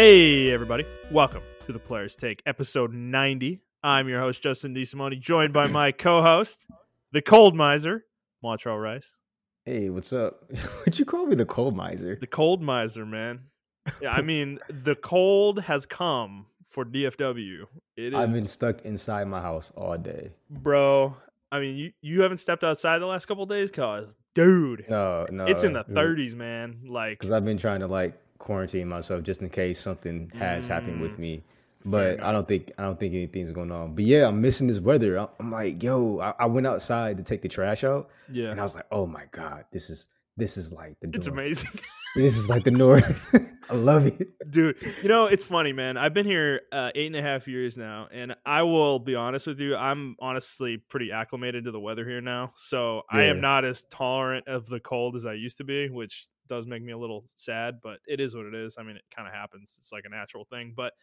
Hey, everybody. Welcome to the Players Take, episode 90. I'm your host, Justin DeSimone, joined by my co-host, the Cold Miser, Montrell Rice. Hey, what's up? What'd you call me, the Cold Miser? The Cold Miser, man. Yeah, I mean, the cold has come for DFW. I've been stuck inside my house all day. Bro, I mean, you haven't stepped outside the last couple of days? Cause, dude, No, it's in the 30s, man. Because I've been trying to quarantine myself just in case something has happened with me. But I don't think anything's going on. But yeah, I'm missing this weather. I'm like, yo, I went outside to take the trash out. Yeah. And I was like, oh my God, this is like the north. It's amazing. This is like the north. I love it. Dude, you know, it's funny, man. I've been here 8.5 years now, and I will be honest with you, I'm honestly pretty acclimated to the weather here now. So yeah. I am not as tolerant of the cold as I used to be, which does make me a little sad, but it is what it is. I mean, it kind of happens. It's like a natural thing. But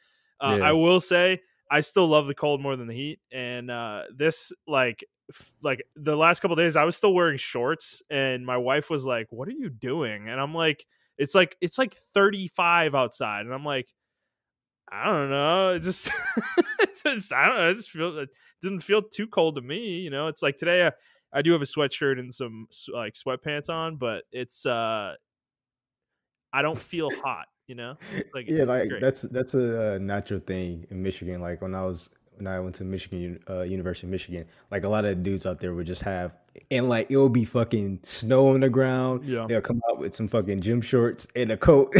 I will say I still love the cold more than the heat. And this, like the last couple of days, I was still wearing shorts, and my wife was like, "What are you doing?" And I'm like, it's like 35 outside, and I'm like, I don't know. It just, I don't know. It didn't feel too cold to me. You know, it's like today I do have a sweatshirt and some like sweatpants on, but it's I don't feel hot. You know, like yeah, like great. That's a natural thing in Michigan. Like when I went to Michigan, University of Michigan, like a lot of dudes out there would just have, and like it'll be fucking snow on the ground. Yeah. They'll come out with some fucking gym shorts and a coat.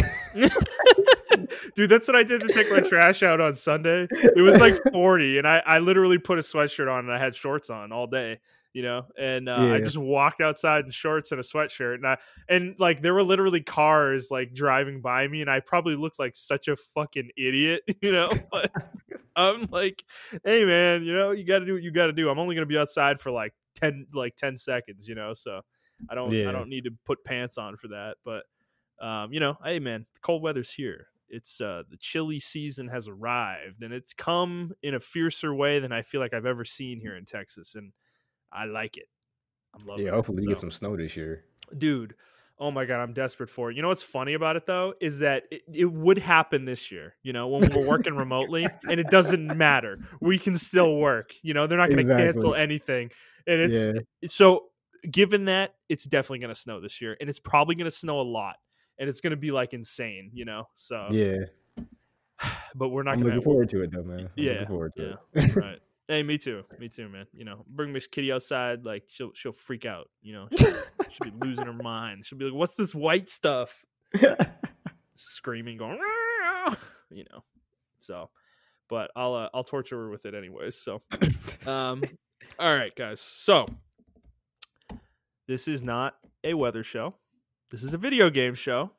Dude, that's what I did to take my trash out on Sunday. It was like 40, and I literally put a sweatshirt on and I had shorts on all day. You know, and I just walked outside in shorts and a sweatshirt, and like there were literally cars like driving by me, and I probably looked like such a fucking idiot, you know. But I'm like, hey man, you know, you got to do what you got to do. I'm only gonna be outside for like 10 seconds, you know, so I don't need to put pants on for that. But you know, hey man, the cold weather's here. It's the chilly season has arrived, and it's come in a fiercer way than I feel like I've ever seen here in Texas, and I like it. I'm loving it. Yeah, hopefully you get some snow this year. Dude, oh my God, I'm desperate for it. You know what's funny about it, though, is that it would happen this year, you know, when we're working remotely, and it doesn't matter. We can still work. You know, they're not going to cancel anything. And so given that, it's definitely going to snow this year, and it's probably going to snow a lot, and it's going to be like insane, you know? So yeah. But we're not I'm looking forward to it, though, man. Looking forward to it. Right. Hey, me too, man. You know, bring Miss Kitty outside, like she'll freak out. You know, she'll be losing her mind. She'll be like, "What's this white stuff?" Screaming, going, "Aah!" You know. So, but I'll torture her with it anyways. So, all right, guys. So, this is not a weather show. This is a video game show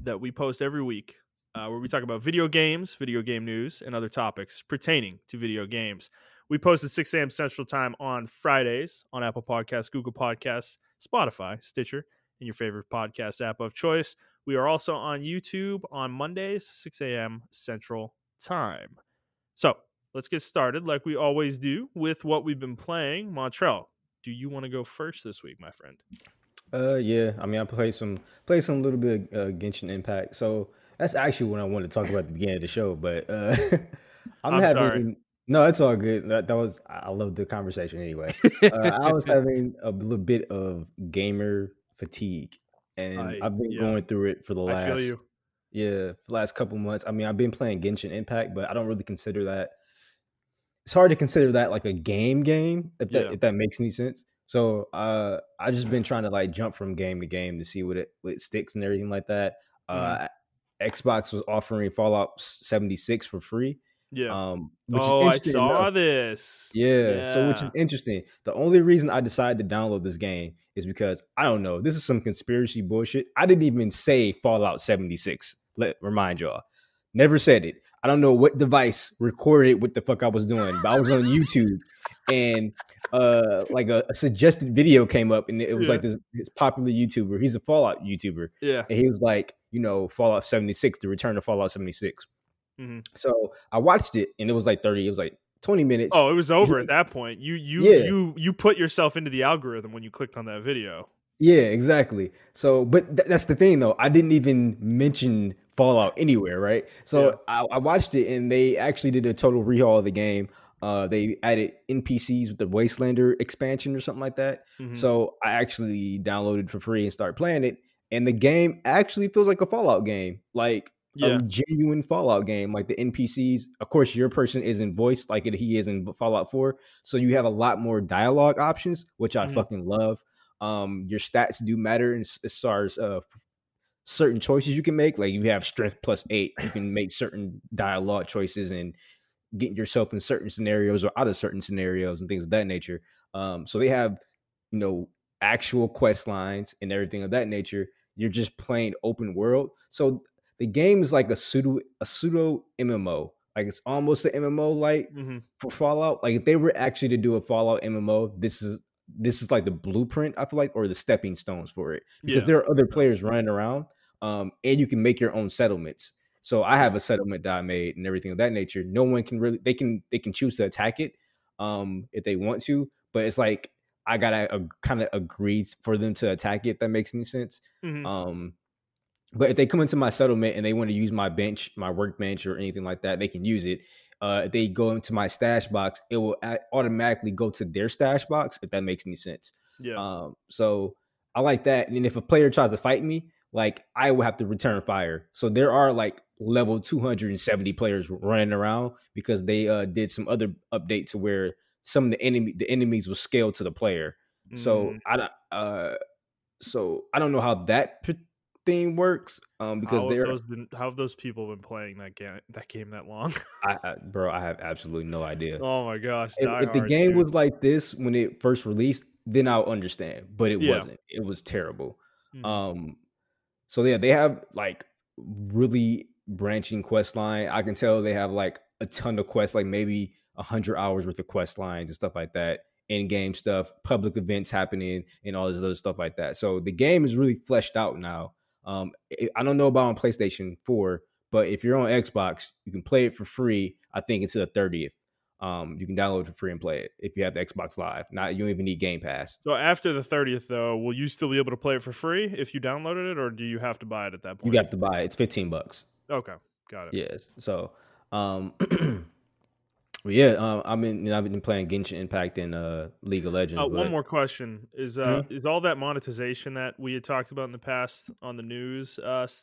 that we post every week, where we talk about video games, video game news, and other topics pertaining to video games. We post at 6 a.m. Central Time on Fridays on Apple Podcasts, Google Podcasts, Spotify, Stitcher, and your favorite podcast app of choice. We are also on YouTube on Mondays, 6 a.m. Central Time. So let's get started like we always do with what we've been playing. Montrell, do you want to go first this week, my friend? Yeah. I mean, I played some little bit of Genshin Impact. So that's actually what I wanted to talk about at the beginning of the show. But I'm sorry. No, it's all good. I love the conversation anyway. I was having a little bit of gamer fatigue, and I've been going through it for the last couple months. I mean, I've been playing Genshin Impact, but I don't really consider that. It's hard to consider that like a game, if that makes any sense. So I just been trying to like jump from game to game to see what it sticks and everything like that. Xbox was offering Fallout 76 for free. Yeah. I saw this. Yeah. So which is interesting. The only reason I decided to download this game is because I don't know. This is some conspiracy bullshit. I didn't even say Fallout 76. Remind y'all. Never said it. I don't know what device recorded what the fuck I was doing, but I was on YouTube, and like a suggested video came up, and it was like this popular YouTuber. He's a Fallout YouTuber. Yeah. And he was like, you know, Fallout 76, the return of Fallout 76. Mm-hmm. So I watched it, and it was like 20 minutes. Oh, it was over at that point. You put yourself into the algorithm when you clicked on that video. Yeah, exactly. So, but that's the thing though. I didn't even mention Fallout anywhere, right? Yeah. So I watched it, and they actually did a total rehaul of the game. They added NPCs with the Wastelander expansion or something like that. Hmm. So I actually downloaded for free and started playing it, and the game actually feels like a Fallout game, like a Yeah. genuine Fallout game. Like the NPCs, of course, your person isn't voiced like he is in Fallout 4, so you have a lot more dialogue options, which I Hmm. fucking love. Your stats do matter as far as certain choices you can make. Like you have strength +8, you can make certain dialogue choices and get yourself in certain scenarios or out of certain scenarios and things of that nature. So they have, you know, actual quest lines and everything of that nature. You're just playing open world. So the game is like a pseudo MMO. Like it's almost an MMO like Hmm. for Fallout. Like if they were actually to do a Fallout MMO, this is like the blueprint, I feel like, or the stepping stones for it. Because Yeah. there are other players running around, and you can make your own settlements. So I have a settlement that I made and everything of that nature. No one can really they can choose to attack it if they want to, but it's like I gotta kind of agree for them to attack it. If that makes any sense. Hmm. Um, but if they come into my settlement and they want to use my bench, my workbench, or anything like that, they can use it. If they go into my stash box, it will automatically go to their stash box, if that makes any sense. Yeah. So I like that. And if a player tries to fight me, like I will have to return fire. So there are like level 270 players running around because they did some other update to where some of the enemies will scale to the player. So Mm. I don't know how that thing works because How have those people been playing that game that long? bro, I have absolutely no idea. Oh my gosh, If the diehards, game dude. was like this when it first released, then I'll understand, but it Yeah. wasn't. It was terrible. Hmm. um so yeah, they have like really branching quest line. I can tell they have like a ton of quests, like maybe 100 hours worth of quest lines and stuff like that, in game stuff, public events happening, and all this other stuff like that. So the game is really fleshed out now. I don't know about on PlayStation 4, but if you're on Xbox, you can play it for free. I think until the 30th. You can download it for free and play it if you have the Xbox Live. Not you don't even need Game Pass. So after the 30th, though, will you still be able to play it for free if you downloaded it, or do you have to buy it at that You point? got to buy it. It's $15. Okay, got it. Yes. So, but yeah, I've been playing Genshin Impact and League of Legends, One but more question Mhm. is all that monetization that we had talked about in the past on the news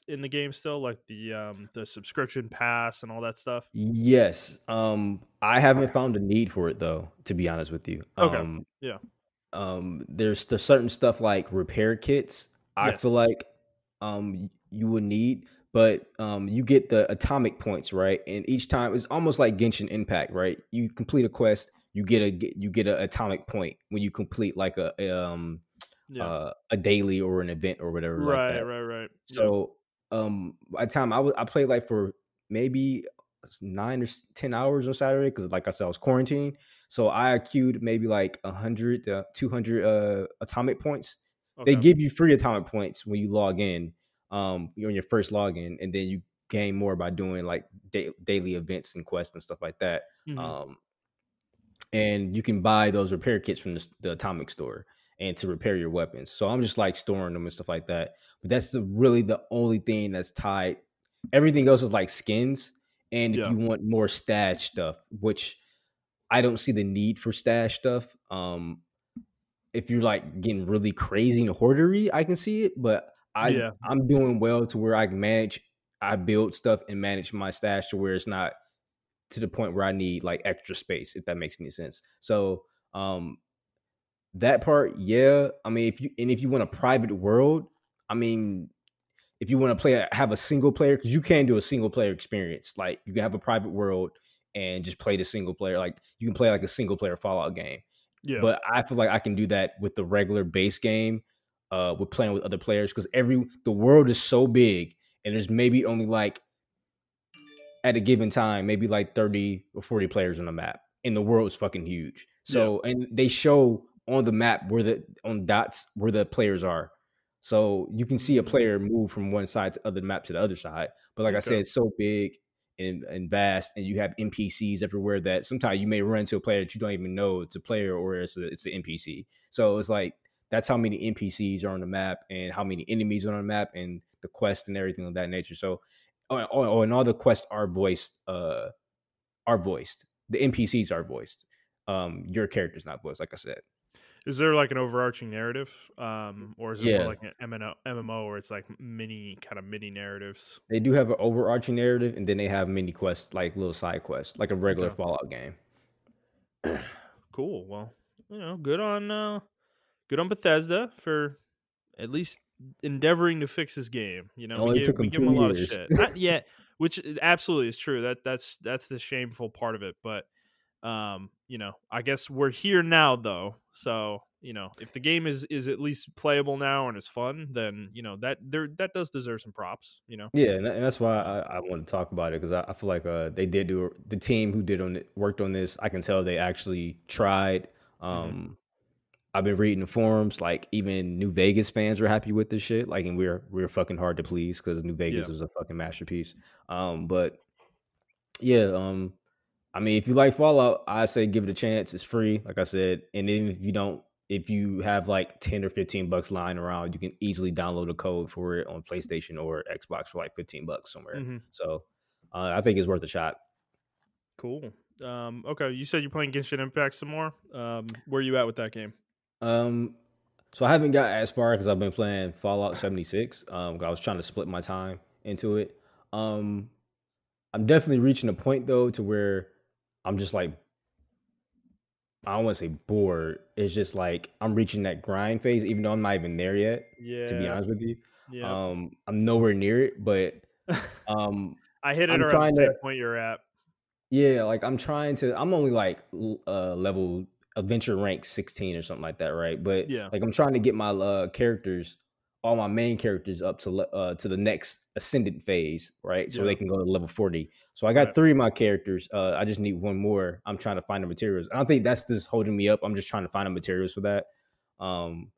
in the game still, like the subscription pass and all that stuff? Yes. I haven't found a need for it though, to be honest with you. Okay, yeah, There's certain stuff like repair kits. I yes, feel like you would need, but you get the atomic points, right? And each time it's almost like Genshin Impact, right? You complete a quest, you get a atomic point when you complete like yeah, a daily or an event or whatever like right, that. right, right, yep, So by the time I played like for maybe 9 or 10 hours on Saturday because like I said I was quarantined. So I accrued maybe like 100 to 200 atomic points. They okay, give you free atomic points when you log in, you're on your first login, and then you gain more by doing like daily events and quests and stuff like that. hmm, Um, and you can buy those repair kits from the atomic store and to repair your weapons. So I'm just like storing them and stuff like that. But that's really the only thing that's tied. Everything else is like skins. And if yeah, you want more stash stuff, which I don't see the need for stash stuff. If you're like getting really crazy and hoardery, I can see it. But yeah, I'm doing well to where I build stuff and manage my stash to where it's not to the point where I need like extra space, if that makes any sense. So that part, yeah. I mean, if you want a private world, I mean, if you want to have a single player, because you can do a single player experience. Like you can have a private world and just play the single player. Like you can play like a single player Fallout game. yeah, But I feel like I can do that with the regular base game, with playing with other players, because the world is so big and there's maybe only like at a given time, maybe like 30 or 40 players on the map. And the world is fucking huge. yeah, So, and they show on the map on dots where the players are. So you can see a mm, player move from one side to other map to the other side. But like I okay, said, it's so big and vast, and you have NPCs everywhere that sometimes you may run into a player that you don't even know it's a player or it's an NPC. So it's like that's how many NPCs are on the map and how many enemies are on the map and the quest and everything of that nature. So, and all the quests are voiced. Are voiced. The NPCs are voiced. Your character's not voiced, like I said. Is there like an overarching narrative, or is it more Yeah, like an MMO where it's like mini narratives? they do have an overarching narrative, and then they have mini quests, like little side quests, like a regular Okay, Fallout game. cool. Well, good on Bethesda for at least endeavoring to fix this game. It only took We them give them a 2 lot of years. shit. Yeah, which absolutely is true. That's the shameful part of it. But I guess we're here now though. So, if the game is at least playable now and is fun, then that does deserve some props. Yeah, and that's why I want to talk about it because I feel like they did do the team who did on it worked on this. I can tell they actually tried. Hmm. I've been reading the forums, like even New Vegas fans were happy with this shit. Like, and we're fucking hard to please because New Yeah. Vegas was a fucking masterpiece. But yeah, I mean, if you like Fallout, I say give it a chance. It's free, like I said, and even if you don't, if you have like $10 or $15 lying around, you can easily download a code for it on PlayStation or Xbox for like $15 somewhere. Hmm. So I think it's worth a shot. Cool. Okay, you said you're playing Genshin Impact some more. Where are you at with that game? Um, so I haven't got as far because I've been playing Fallout 76. I was trying to split my time into it. Um, I'm definitely reaching a point though to where I'm just like I don't want to say bored. It's just like I'm reaching that grind phase, even though I'm not even there yet. To be Yeah. honest with you, Yeah. I'm nowhere near it. But um, I hit it I'm around the trying same to. point you're at. Yeah, like I'm trying to. I'm only like level adventure rank 16 or something like that, right? But Yeah. like I'm trying to get my characters, all my main characters, up to the next ascendant phase, right? So they Yeah. can go to level 40. So I got Right. 3 of my characters. I just need one more. I'm trying to find the materials. I don't think that's just holding me up. I'm just trying to find the materials for that. Um,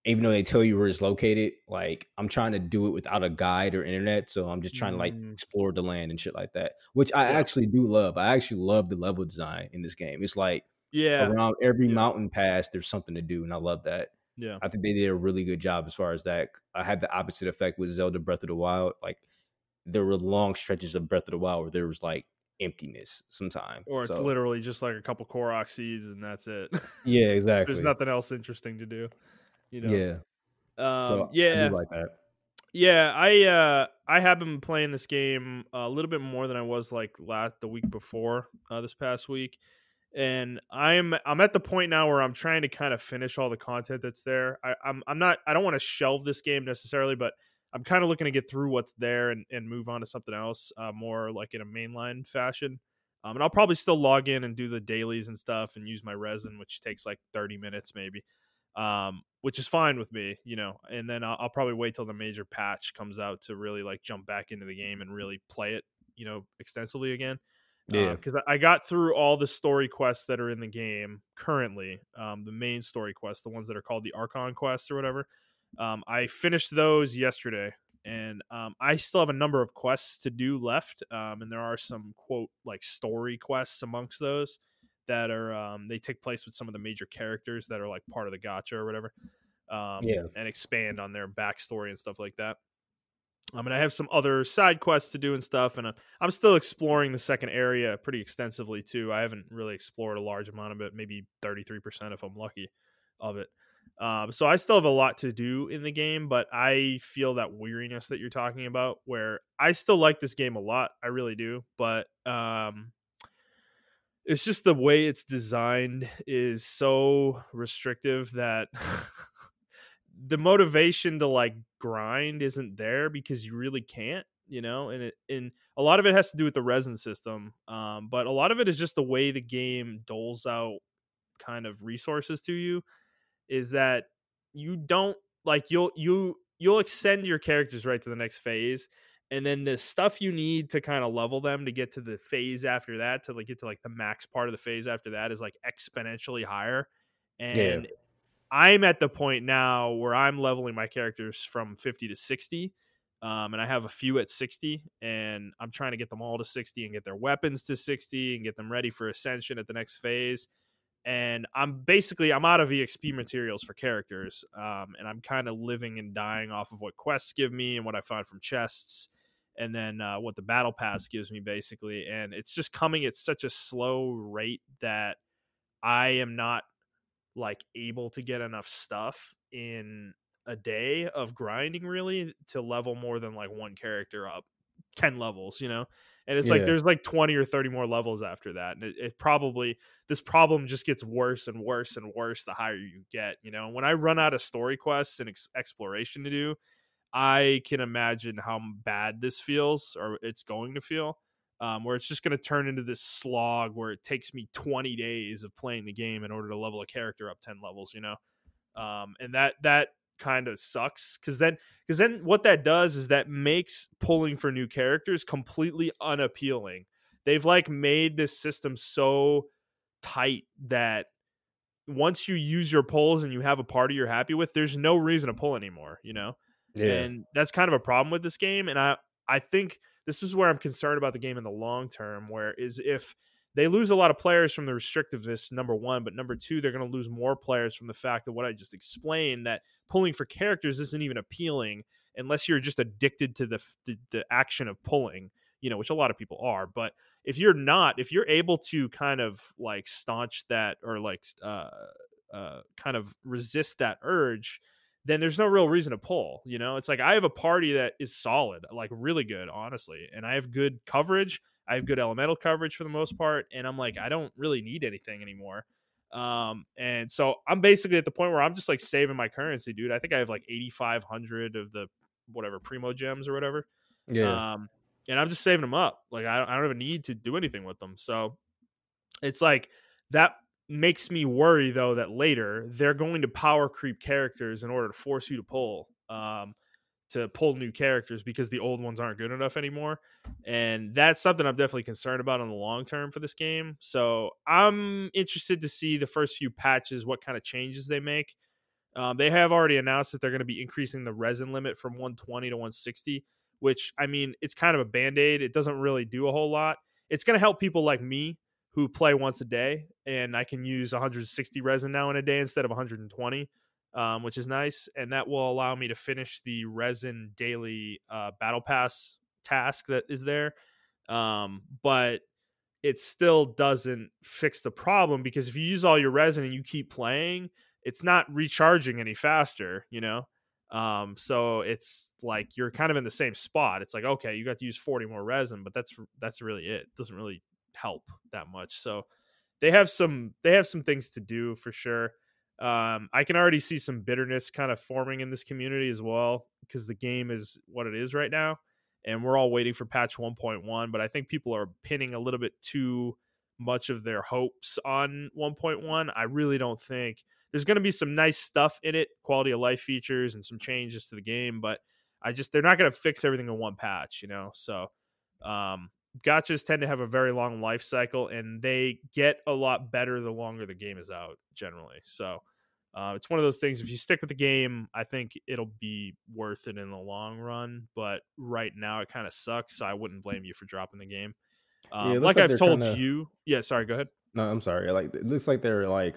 even though they tell you where it's located, like I'm trying to do it without a guide or internet. So I'm just trying to like Mm, explore the land and shit like that, which I yeah. actually do love. I actually love the level design in this game. It's like Yeah. around every Yeah. mountain pass, there's something to do, and I love that. Yeah. I think they did a really good job as far as that. I had the opposite effect with Zelda Breath of the Wild. Like there were long stretches of Breath of the Wild where there was like emptiness sometime. Or it's So literally just like a couple Korok seeds and that's it. yeah, There's exactly. nothing else interesting to do, you know. Yeah. So I do Yeah. like that. Yeah, I have been playing this game a little bit more than I was like the week before, this past week. And I'm at the point now where I'm trying to kind of finish all the content that's there. I'm not I don't want to shelve this game necessarily, but I'm kind of looking to get through what's there and move on to something else, more like in a mainline fashion. And I'll probably still log in and do the dailies and stuff and use my resin, which takes like 30 minutes maybe, which is fine with me, And then I'll probably wait till the major patch comes out to really like jump back into the game and really play it, extensively again. Yeah. Because I got through all the story quests that are in the game currently, the main story quests, the ones that are called the Archon quests or whatever. I finished those yesterday, and I still have a number of quests to do left, and there are some quote like story quests amongst those that are they take place with some of the major characters that are like part of the gacha or whatever, Yeah. and expand on their backstory and stuff like that. And I have some other side quests to do and stuff, and I'm still exploring the second area pretty extensively too. I haven't really explored a large amount of it, maybe 33% if I'm lucky of it. So I still have a lot to do in the game, but I feel that weariness that you're talking about, where I still like this game a lot, I really do, but it's just the way it's designed is so restrictive that the motivation to like grind isn't there because you really can't, and a lot of it has to do with the resin system, but a lot of it is just the way the game doles out kind of resources to you, is that you don't like you'll extend your characters right to the next phase, and then the stuff you need to kind of level them to get to the phase after that, to like get to like the max part of the phase after that, is like exponentially higher. Yeah. And I'm at the point now where I'm leveling my characters from 50 to 60. And I have a few at 60, and I'm trying to get them all to 60 and get their weapons to 60 and get them ready for ascension at the next phase. and I'm out of EXP materials for characters, and I'm kind of living and dying off of what quests give me and what I find from chests, and then what the battle pass gives me, basically. And it's just coming at such a slow rate that I am not like able to get enough stuff in a day of grinding really to level more than like one character up 10 levels, and it's like Yeah. there's like 20 or 30 more levels after that, and it probably, this problem just gets worse and worse and worse the higher you get. When I run out of story quests and exploration to do, I can imagine how bad this feels, or it's going to feel, where it's just going to turn into this slog where it takes me 20 days of playing the game in order to level a character up 10 levels, and that kind of sucks, because then what that does is that makes pulling for new characters completely unappealing. They've like made this system so tight that once you use your pulls and you have a party you're happy with, there's no reason to pull anymore, Yeah. and that's kind of a problem with this game. And I think this is where I'm concerned about the game in the long term, where is if they lose a lot of players from the restrictiveness, number one, but number two, they're going to lose more players from the fact of what I just explained, that pulling for characters isn't even appealing unless you're just addicted to the action of pulling, which a lot of people are. But if you're not, if you're able to kind of like staunch that, or like kind of resist that urge, then there's no real reason to pull. It's like I have a party that is solid, like really good, honestly, and I have good coverage. I have good elemental coverage for the most part, and I'm like, I don't really need anything anymore. And so I'm basically at the point where I'm just like saving my currency, dude. I think I have like 8,500 of the whatever primo gems or whatever. Yeah. And I'm just saving them up. Like I don't have a need to do anything with them. So it's like that makes me worry though that later they're going to power creep characters in order to force you to pull new characters because the old ones aren't good enough anymore. And that's something I'm definitely concerned about in the long term for this game. So I'm interested to see the first few patches, what kind of changes they make. They have already announced that they're going to be increasing the resin limit from 120 to 160, which, I mean, it's kind of a band-aid. It doesn't really do a whole lot. It's going to help people like me who play once a day, and I can use 160 resin now in a day instead of 120, which is nice. And that will allow me to finish the resin daily battle pass task that is there. But it still doesn't fix the problem, because if you use all your resin and you keep playing, it's not recharging any faster, so it's like you're kind of in the same spot. It's like, okay, you got to use 40 more resin, but that's really it. It doesn't really help that much. So they have some things to do for sure. I can already see some bitterness kind of forming in this community as well, because the game is what it is right now, and we're all waiting for patch 1.1. But I think people are pinning a little bit too much of their hopes on 1.1. I really don't think there's going to be some nice stuff in it, quality of life features and some changes to the game, but they're not going to fix everything in one patch, So, gotchas tend to have a very long life cycle, and they get a lot better the longer the game is out generally. So, it's one of those things. If you stick with the game, I think it'll be worth it in the long run. But right now, it kind of sucks. So I wouldn't blame you for dropping the game. Yeah, it looks Like like I've they're told kind of. you. Yeah, sorry, go ahead. No, I'm sorry. Like it looks like they're like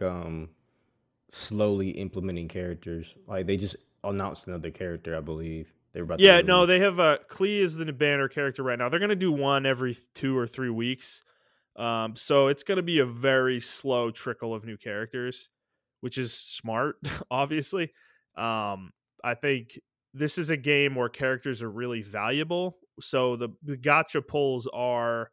slowly implementing characters. Like they just announced another character, I believe. They were about to Yeah, no, release. they have Klee is the banner character right now. They're going to do one every 2 or 3 weeks. So it's going to be a very slow trickle of new characters, which is smart, obviously. I think this is a game where characters are really valuable. So the gacha pulls are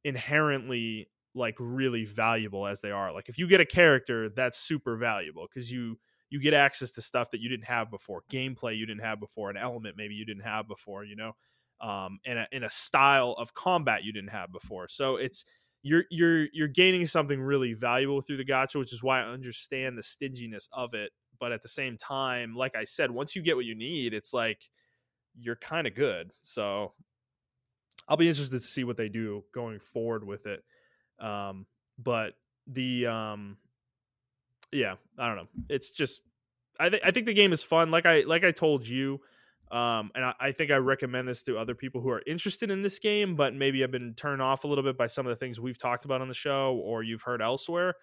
inherently like really valuable as they are. Like if you get a character, that's super valuable because you get access to stuff that you didn't have before, gameplay you didn't have before, an element maybe you didn't have before, and in a style of combat you didn't have before. So it's you're gaining something really valuable through the gacha, which is why I understand the stinginess of it. But at the same time, like I said, once you get what you need, it's like you're kind of good. So I'll be interested to see what they do going forward with it. But the yeah, I don't know. It's just I think the game is fun. Like I told you, and I think I recommend this to other people who are interested in this game, but maybe have been turned off a little bit by some of the things we've talked about on the show or you've heard elsewhere.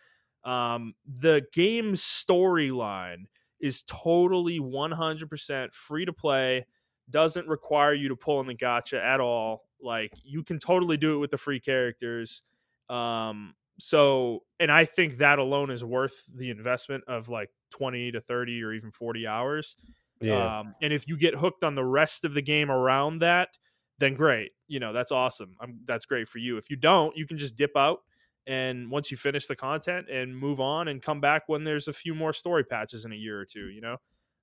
The game's storyline is totally 100% free to play, doesn't require you to pull in the gacha at all. Like, you can totally do it with the free characters. And I think that alone is worth the investment of like 20 to 30 or even 40 hours. Yeah. And if you get hooked on the rest of the game around that, then great. That's awesome. That's great for you. If you don't, you can just dip out, and once you finish the content, and move on and come back when there's a few more story patches in a year or two,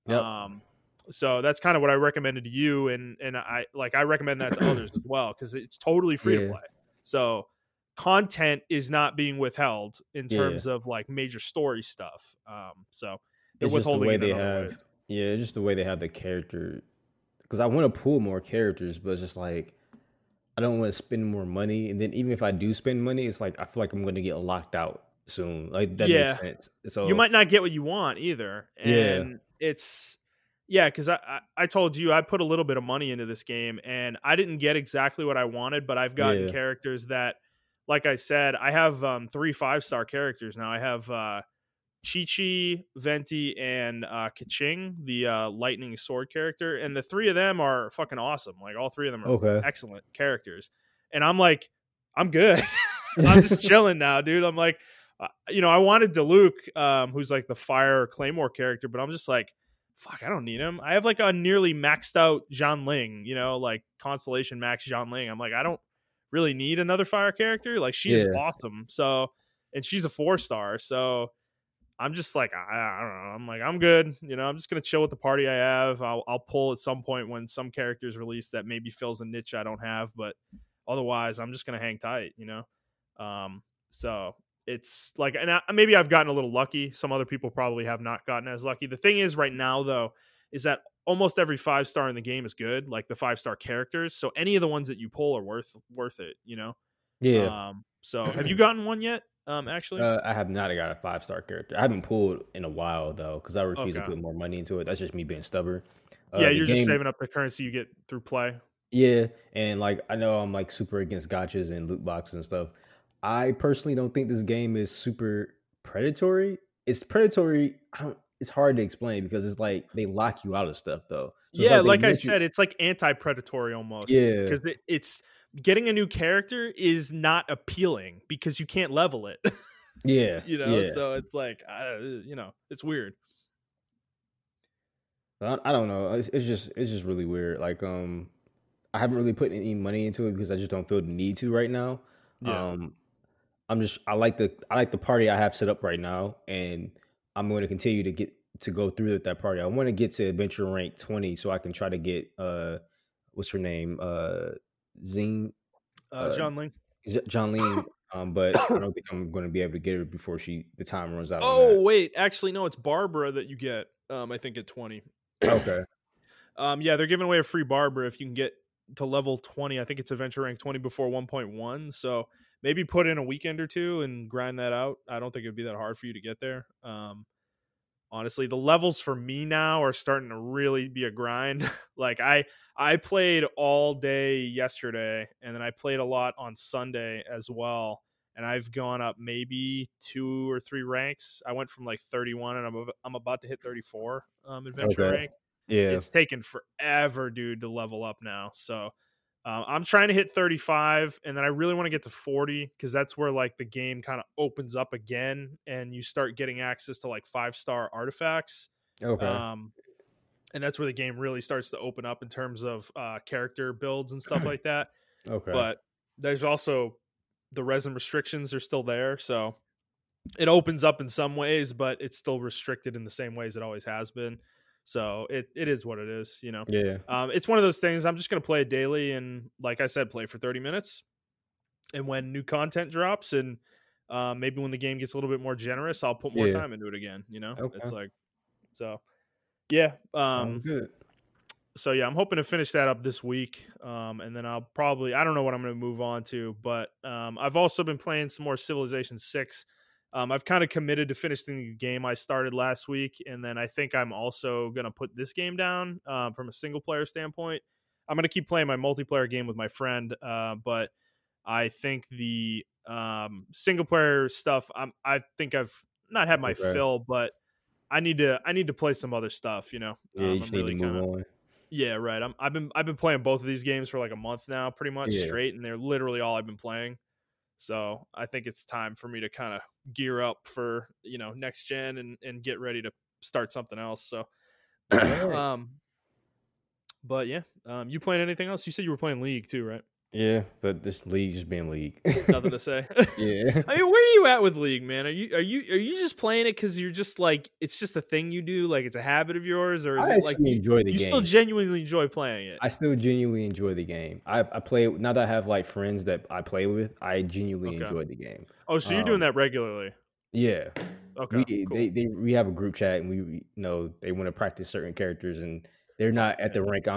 Yep. So that's kind of what I recommended to you, and I recommend that to others as well, because it's totally free to play. So content is not being withheld in terms of like major story stuff. So they're withholding it in other ways. Yeah, just the way they have the character. Because I want to pull more characters, but it's just like I don't want to spend more money. And then even if I do spend money, it's like I feel like I'm going to get locked out soon. Like that makes sense. So you might not get what you want either. And it's because I told you I put a little bit of money into this game, and I didn't get exactly what I wanted, but I've gotten characters that, like I said, I have 3 5-star characters now. I have Chi-Chi, Venti, and Kaching, the lightning sword character, and the 3 of them are fucking awesome. Like, all 3 of them are excellent characters, and I'm like, I'm good. I'm just chilling now, dude. I'm like, I wanted Diluc, who's like the fire claymore character, but I'm just like, fuck, I don't need him. I have like a nearly maxed out Zhang Ling, like Constellation Max Zhang Ling. I'm like, I don't really need another fire character. Like, she's awesome. So, and she's a 4-star. So I'm just like, I don't know. I'm like, I'm good. I'm just going to chill with the party I have. I'll pull at some point when some characters release that maybe fills a niche I don't have, but otherwise I'm just going to hang tight, So it's like, and maybe I've gotten a little lucky. Some other people probably have not gotten as lucky. The thing is right now, though, is that almost every 5-star in the game is good, like the 5-star characters. So any of the ones that you pull are worth it, Yeah. So have you gotten one yet? Actually, I have not got a 5-star character. I haven't pulled in a while though, because I refuse to put more money into it. That's just me being stubborn. You're just saving up the currency you get through play. Yeah, and like I know I'm like super against gotchas and loot boxes and stuff. I personally don't think this game is super predatory. It's predatory. It's hard to explain because it's like they lock you out of stuff though. So like I said, it's like anti-predatory almost. Yeah, because it's getting a new character is not appealing because you can't level it. Yeah, So it's like it's weird. I don't know. It's just really weird. Like I haven't really put any money into it because I just don't feel the need to right now. Yeah. I like the party I have set up right now, and I'm going to continue to go through with that party. I want to get to adventure rank 20 so I can try to get what's her name? Zing Zhang Ling. John Ling. But I don't think I'm going to be able to get her before the time runs out. Oh wait, actually no, it's Barbara that you get. I think at 20. Okay. They're giving away a free Barbara if you can get to level 20. I think it's adventure rank 20 before 1.1. So maybe put in a weekend or two and grind that out. I don't think it'd be that hard for you to get there. Honestly, the levels for me now are starting to really be a grind. Like I played all day yesterday, and then I played a lot on Sunday as well. And I've gone up maybe 2 or 3 ranks. I went from like 31, and I'm about to hit 34 adventure rank. Yeah, it's taken forever, dude, to level up now. So I'm trying to hit 35, and then I really want to get to 40 because that's where like the game kind of opens up again, and you start getting access to like 5-star artifacts. Okay. And that's where the game really starts to open up in terms of character builds and stuff like that. Okay. But there's also the resin restrictions are still there, so it opens up in some ways, but it's still restricted in the same ways it always has been. So it is what it is, Yeah. It's one of those things. I'm just going to play it daily, and like I said, play for 30 minutes. And when new content drops, and maybe when the game gets a little bit more generous, I'll put more time into it again. Okay. It's like, so yeah. Sounds good. So yeah, I'm hoping to finish that up this week, and then I don't know what I'm going to move on to, but I've also been playing some more Civilization 6. I've kind of committed to finishing the game I started last week, and then I think I'm also going to put this game down from a single player standpoint. I'm going to keep playing my multiplayer game with my friend, but I think the Single player stuff, I think I've not had my Okay. fill, but I need to play some other stuff. Yeah, you I'm just need to really move kind of on. yeah, right. I've been playing both of these games for like a month now, pretty much Yeah. straight, and they're literally all I've been playing. So I think it's time for me to kind of gear up for next gen and get ready to start something else. So, All right. um, but yeah, you playing anything else? You said you were playing League too, right? Yeah, but this league just being league. Nothing to say. Yeah. I mean, where are you at with League, man? Are you just playing it because you're just like it's just a thing you do, like it's a habit of yours, or is I it like actually you enjoy the you still game. genuinely enjoy playing it? I still genuinely enjoy the game. I play now that I have like friends that I play with. I genuinely Okay. enjoy the game. Oh, so you're doing Um, that regularly? yeah, Okay, we cool. we have a group chat and we they want to practice certain characters and they're Fuck not at the man. rank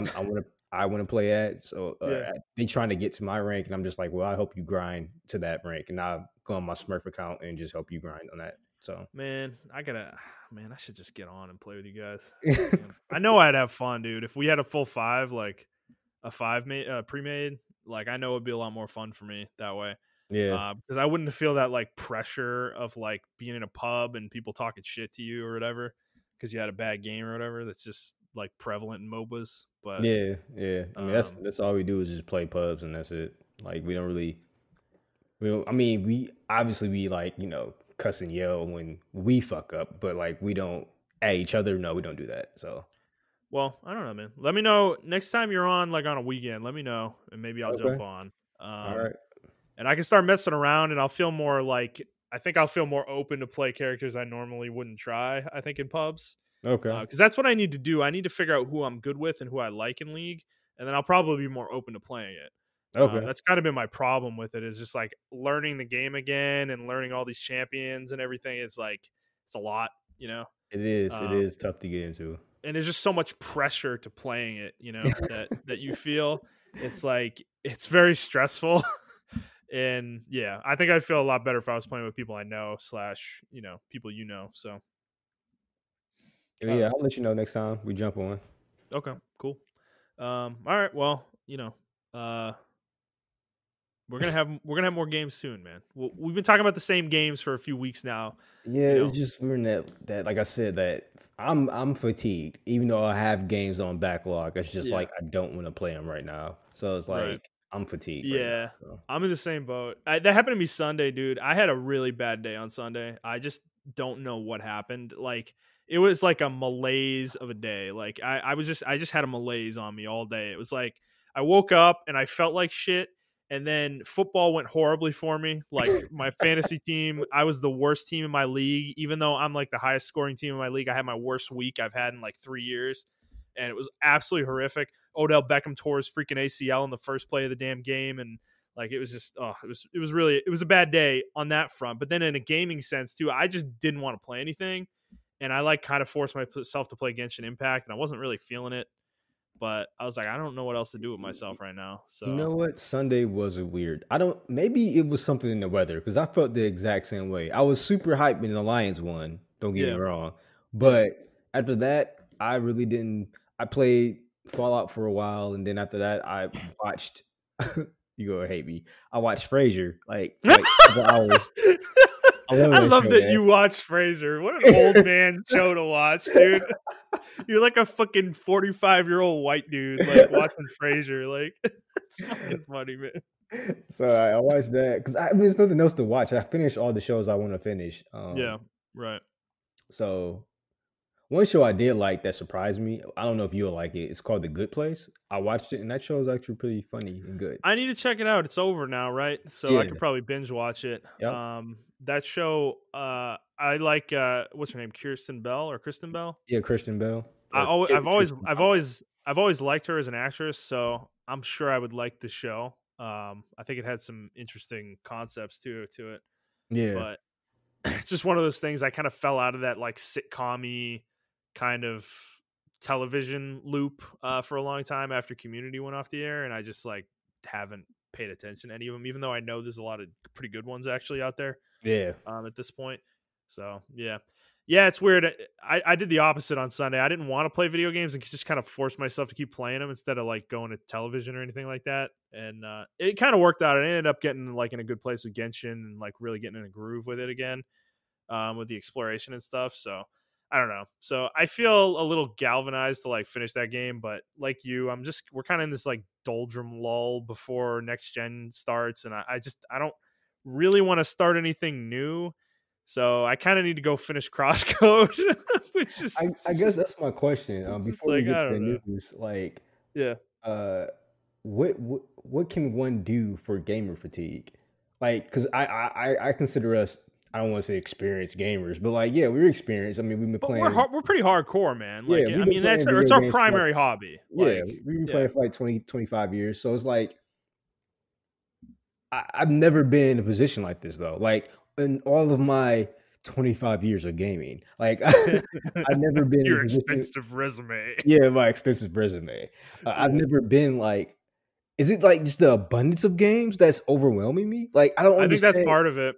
I want to play at. So Yeah. they trying to get to my rank and I'm just like, well, I hope you grind to that rank and I'll go on my Smurf account and just help you grind on that. So Man, I should just get on and play with you guys. Damn. I know I'd have fun, dude. If we had a full five, like a pre-made, like I know it'd be a lot more fun for me that way. yeah, Because I wouldn't feel that like pressure of like being in a pub and people talking shit to you or whatever because you had a bad game or whatever. That's just like prevalent in MOBAs. But yeah. I mean um, that's all we do is just play pubs and that's it. Like we don't really I mean, we obviously we like, cuss and yell when we fuck up, but like we don't at each other. No, we don't do that. So well, I don't know, man. Let me know next time you're on like on a weekend. Let me know and maybe I'll jump okay, on. all Um, right, and I can start messing around and I'll feel more like I think I'll feel more open to play characters I normally wouldn't try, I think in pubs. okay, Because that's what I need to do. I need to figure out who I'm good with and who I like in League, and then I'll probably be more open to playing it. okay. That's kind of been my problem with it is just like learning the game again and learning all these champions and everything. It's like it's a lot, you know. It Um, is tough to get into. and there's just so much pressure to playing it, that you feel. It's like it's very stressful. And yeah, I think I'd feel a lot better if I was playing with people I know slash people So Yeah, um, I'll let you know next time we jump on. okay, cool. All right, well, uh, we're gonna have more games soon, man. We've been talking about the same games for a few weeks now. Yeah, You it's know, just we're in that like I said that I'm fatigued even though I have games on backlog. It's just yeah, like I don't want to play them right now. So it's right. like I'm fatigued right now. Yeah, So. I'm in the same boat. That happened to me Sunday, dude. I had a really bad day on Sunday. I just don't know what happened. Like it was like a malaise of a day. Like I just had a malaise on me all day. It was like I woke up and I felt like shit. And then football went horribly for me. Like my fantasy team, I was the worst team in my league. Even though I'm like the highest scoring team in my league, I had my worst week I've had in like 3 years, and it was absolutely horrific. Odell Beckham tore his freaking ACL in the first play of the damn game, and like it was just it was a bad day on that front. But then in a gaming sense too, I just didn't want to play anything, and I like kind of forced myself to play Genshin Impact, and I wasn't really feeling it. But I was like, I don't know what else to do with myself right now. You So know what? Sunday was a weird. I don't. Maybe it was something in the weather because I felt the exact same way. I was super hyped when the Lions won. Don't get me yeah, wrong, yeah. but after that, I really didn't. I played Fallout for a while, and then after that, I watched. You gonna hate me? I watched Frasier like for like a couple hours. I love I that love show, that you watch Frasier. What an old man show to watch, dude. You're like a fucking 45-year-old white dude, like watching Frasier. Like, it's fucking funny, man. So I watched that because I mean, there's nothing else to watch. I finished all the shows I want to finish. Yeah, right. So one show I did like that surprised me. I don't know if you'll like it. It's called The Good Place. I watched it, and that show is actually pretty funny and good. I need to check it out. It's over now, right? So I Yeah. could probably binge watch it. Yep. That show, I like. What's her name? Kirsten Bell or Kristen Bell? Yeah. Christian Bell I or always, I've always, Tristan I've Thompson. always, I've always liked her as an actress. So I'm sure I would like the show. I think it had some interesting concepts to it, Yeah. but it's just one of those things. I kind of fell out of that like sitcom-y kind of television loop for a long time after Community went off the air, and I just like haven't paid attention to any of them, even though I know there's a lot of pretty good ones actually out there Yeah. at this point. So yeah, Yeah, it's weird. I did the opposite on Sunday. I didn't want to play video games and just kind of forced myself to keep playing them instead of like going to television or anything like that. And it kind of worked out. I ended up getting like in a good place with Genshin and like really getting in a groove with it again, with the exploration and stuff. So I don't know. So I feel a little galvanized to like finish that game, but like you, we're kind of in this like doldrum lull before next gen starts, and I don't really want to start anything new. So I kind of need to go finish Crosscode, which is I guess that's my question. it's just Before we like get I to don't know. the news, like, Yeah. uh, what can one do for gamer fatigue? Like, because I consider us, I don't want to say experienced gamers, but like, yeah, we're experienced. I mean, we've been But playing. we're pretty hardcore, man. Yeah, Like I we've been mean playing it's video our games for like, primary hobby. yeah, Like we've been yeah. playing for like 25 years. So it's like I've never been in a position like this though. Like in all of my 25 years of gaming, like I've never been in a Your position. extensive resume. Yeah, my extensive resume. I've Yeah. never been like. Is it like just the abundance of games that's overwhelming me? Like I don't I think that's understand. part of it.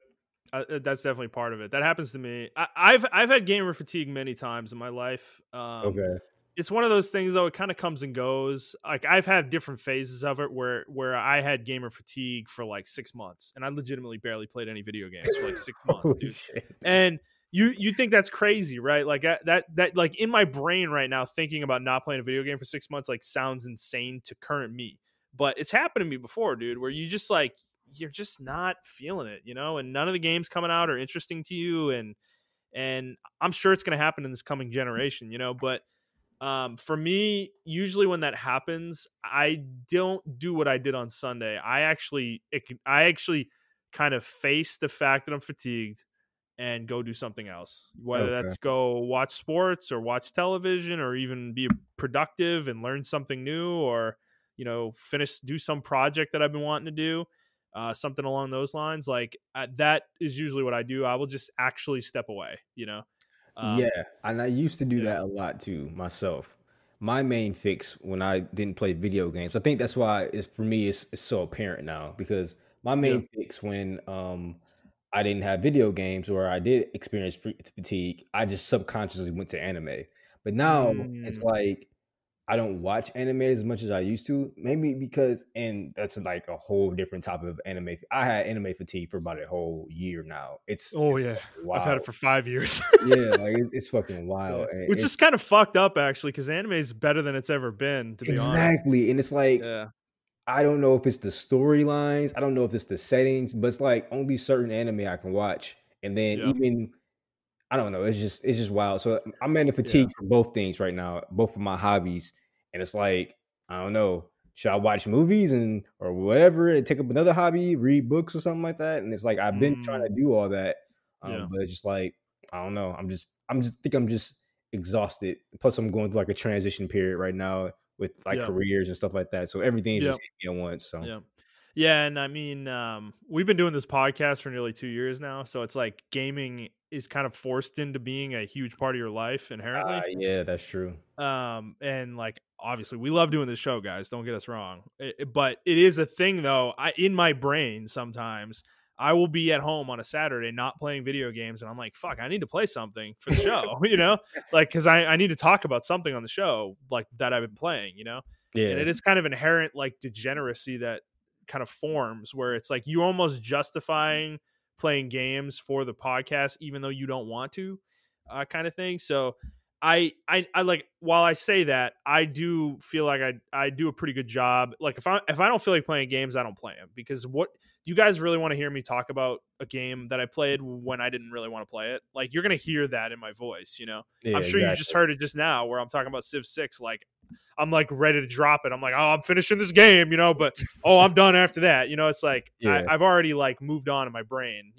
That's definitely part of it. That happens to me. I've had gamer fatigue many times in my life. Okay, It's one of those things though. It kind of comes and goes. Like I've had different phases of it where I had gamer fatigue for like 6 months, and I legitimately barely played any video games for like 6 months, holy dude. shit. And you think that's crazy, right? Like that like in my brain right now, thinking about not playing a video game for 6 months like sounds insane to current me. But it's happened to me before, dude, where you just like you're just not feeling it, and none of the games coming out are interesting to you, and I'm sure it's going to happen in this coming generation, but for me, usually when that happens, I don't do what I did on Sunday. I actually kind of face the fact that I'm fatigued and go do something else, whether Okay. that's go watch sports or watch television or even be productive and learn something new, or do some project that I've been wanting to do, something along those lines. Like that is usually what I do. I will just actually step away, Yeah, um and I used to do yeah. that a lot too myself. My main fix when I didn't play video games, I think that's why it's for me it's so apparent now because my Yeah. main fix when I didn't have video games or I did experience fatigue, I just subconsciously went to anime. But now it's Mm. like I don't watch anime as much as I used to. Maybe because, and that's like a whole different topic of anime. I had anime fatigue for about a whole year now. Oh It's yeah, fucking I've had it wild. for 5 years. Yeah, like it's fucking Yeah, wild, and which is it's kind of fucked up actually, because anime is better than it's ever been, to be honest. exactly, and it's like Yeah. I don't know if it's the storylines, I don't know if it's the settings, but it's like only certain anime I can watch, and then Yeah. even I don't know. It's just wild. So I'm in a Yeah. fatigue for both things right now, both of my hobbies, and it's like I don't know. Should I watch movies and or whatever and take up another hobby, read books or something like that? And it's like I've been trying Mm. to do all that, Yeah. but it's just like I don't know. I'm just exhausted. Plus, I'm going through like a transition period right now with like Yeah. careers and stuff like that. So everything's Yeah. just hitting me at once. So Yeah. Yeah, and I mean, we've been doing this podcast for nearly 2 years now, so it's like gaming is kind of forced into being a huge part of your life inherently. yeah, that's true. And like obviously we love doing this show, guys, don't get us wrong, but it is a thing though. In my brain sometimes I will be at home on a Saturday not playing video games, and I'm like, fuck, I need to play something for the show. Like because I need to talk about something on the show like that I've been playing, and Yeah, it is kind of inherent like degeneracy that kind of forms where it's like you almost justifying playing games for the podcast even though you don't want to, kind of thing. So I like, while I say that, I do feel like I do a pretty good job. Like if I don't feel like playing games, I don't play them, because what do you guys really want to hear me talk about a game that I played when I didn't really want to play it? Like you're gonna hear that in my voice. yeah, I'm sure you just exactly. heard it just now where I'm talking about Civ 6. Like I'm like ready to drop it. I'm like, oh, I'm finishing this game, but oh, I'm done after that. It's like Yeah, I've already like moved on in my brain.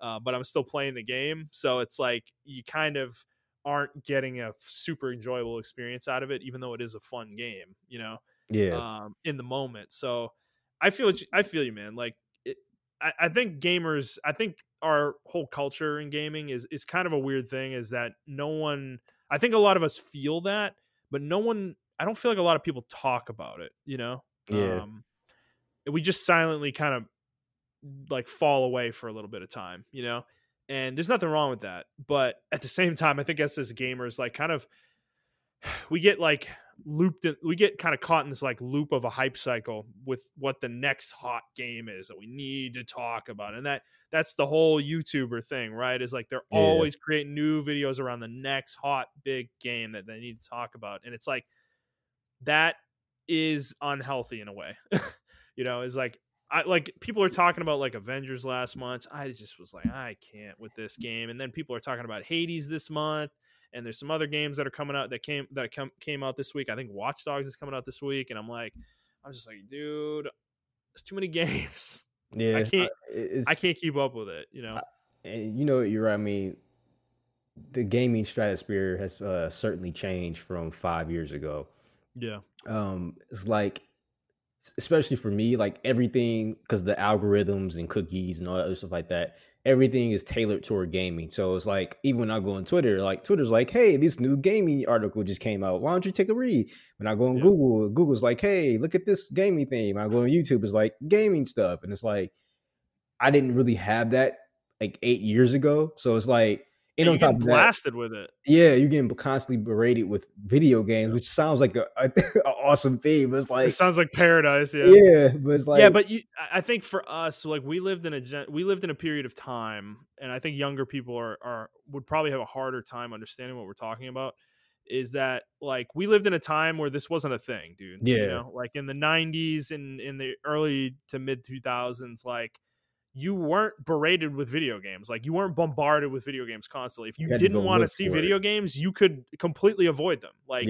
But I'm still playing the game. So it's like you kind of aren't getting a super enjoyable experience out of it, even though it is a fun game, yeah, in the moment. So I feel you, man. Like I think gamers, I think our whole culture in gaming is kind of a weird thing, is that no one, I think a lot of us feel that, but no one, I don't feel like a lot of people talk about it. yeah. We just silently kind of like fall away for a little bit of time. And there's nothing wrong with that. But at the same time, I think us as gamers, like kind of we get like we get kind of caught in this like loop of a hype cycle with what the next hot game is that we need to talk about. And that's the whole YouTuber thing, right? Is like they're Yeah. always creating new videos around the next hot big game that they need to talk about. And it's like that is unhealthy in a way. It's like people are talking about like Avengers last month. I just was like, I can't with this game. And then people are talking about Hades this month, and there's some other games that are coming out that came out this week. I think Watch Dogs is coming out this week, and I'm just like, dude, there's too many games. Yeah, I can't keep up with it. And you're right. I mean, the gaming stratosphere has certainly changed from 5 years ago. Yeah. It's like, especially for me, like everything, because the algorithms and cookies and all that other stuff like that, everything is tailored toward gaming. So it's like, even when I go on Twitter, like Twitter's like, hey, this new gaming article just came out. Why don't you take a read? When I go on Google, Google's like, hey, look at this gaming thing. When I go on YouTube, it's like gaming stuff. And it's like, I didn't really have that like 8 years ago. So it's like, and on you're top getting of blasted with it. Yeah, you're getting constantly berated with video games, which sounds like a awesome thing. But it's like, it sounds like paradise. Yeah, but it's like, but I think for us, like we lived in a period of time, and I think younger people would probably have a harder time understanding what we're talking about. Is that like we lived in a time where this wasn't a thing, dude? Yeah, like in the 90s and in the early to mid 2000s, like you weren't berated with video games. Like you weren't bombarded with video games constantly. If you didn't want to see video games, you could completely avoid them. Like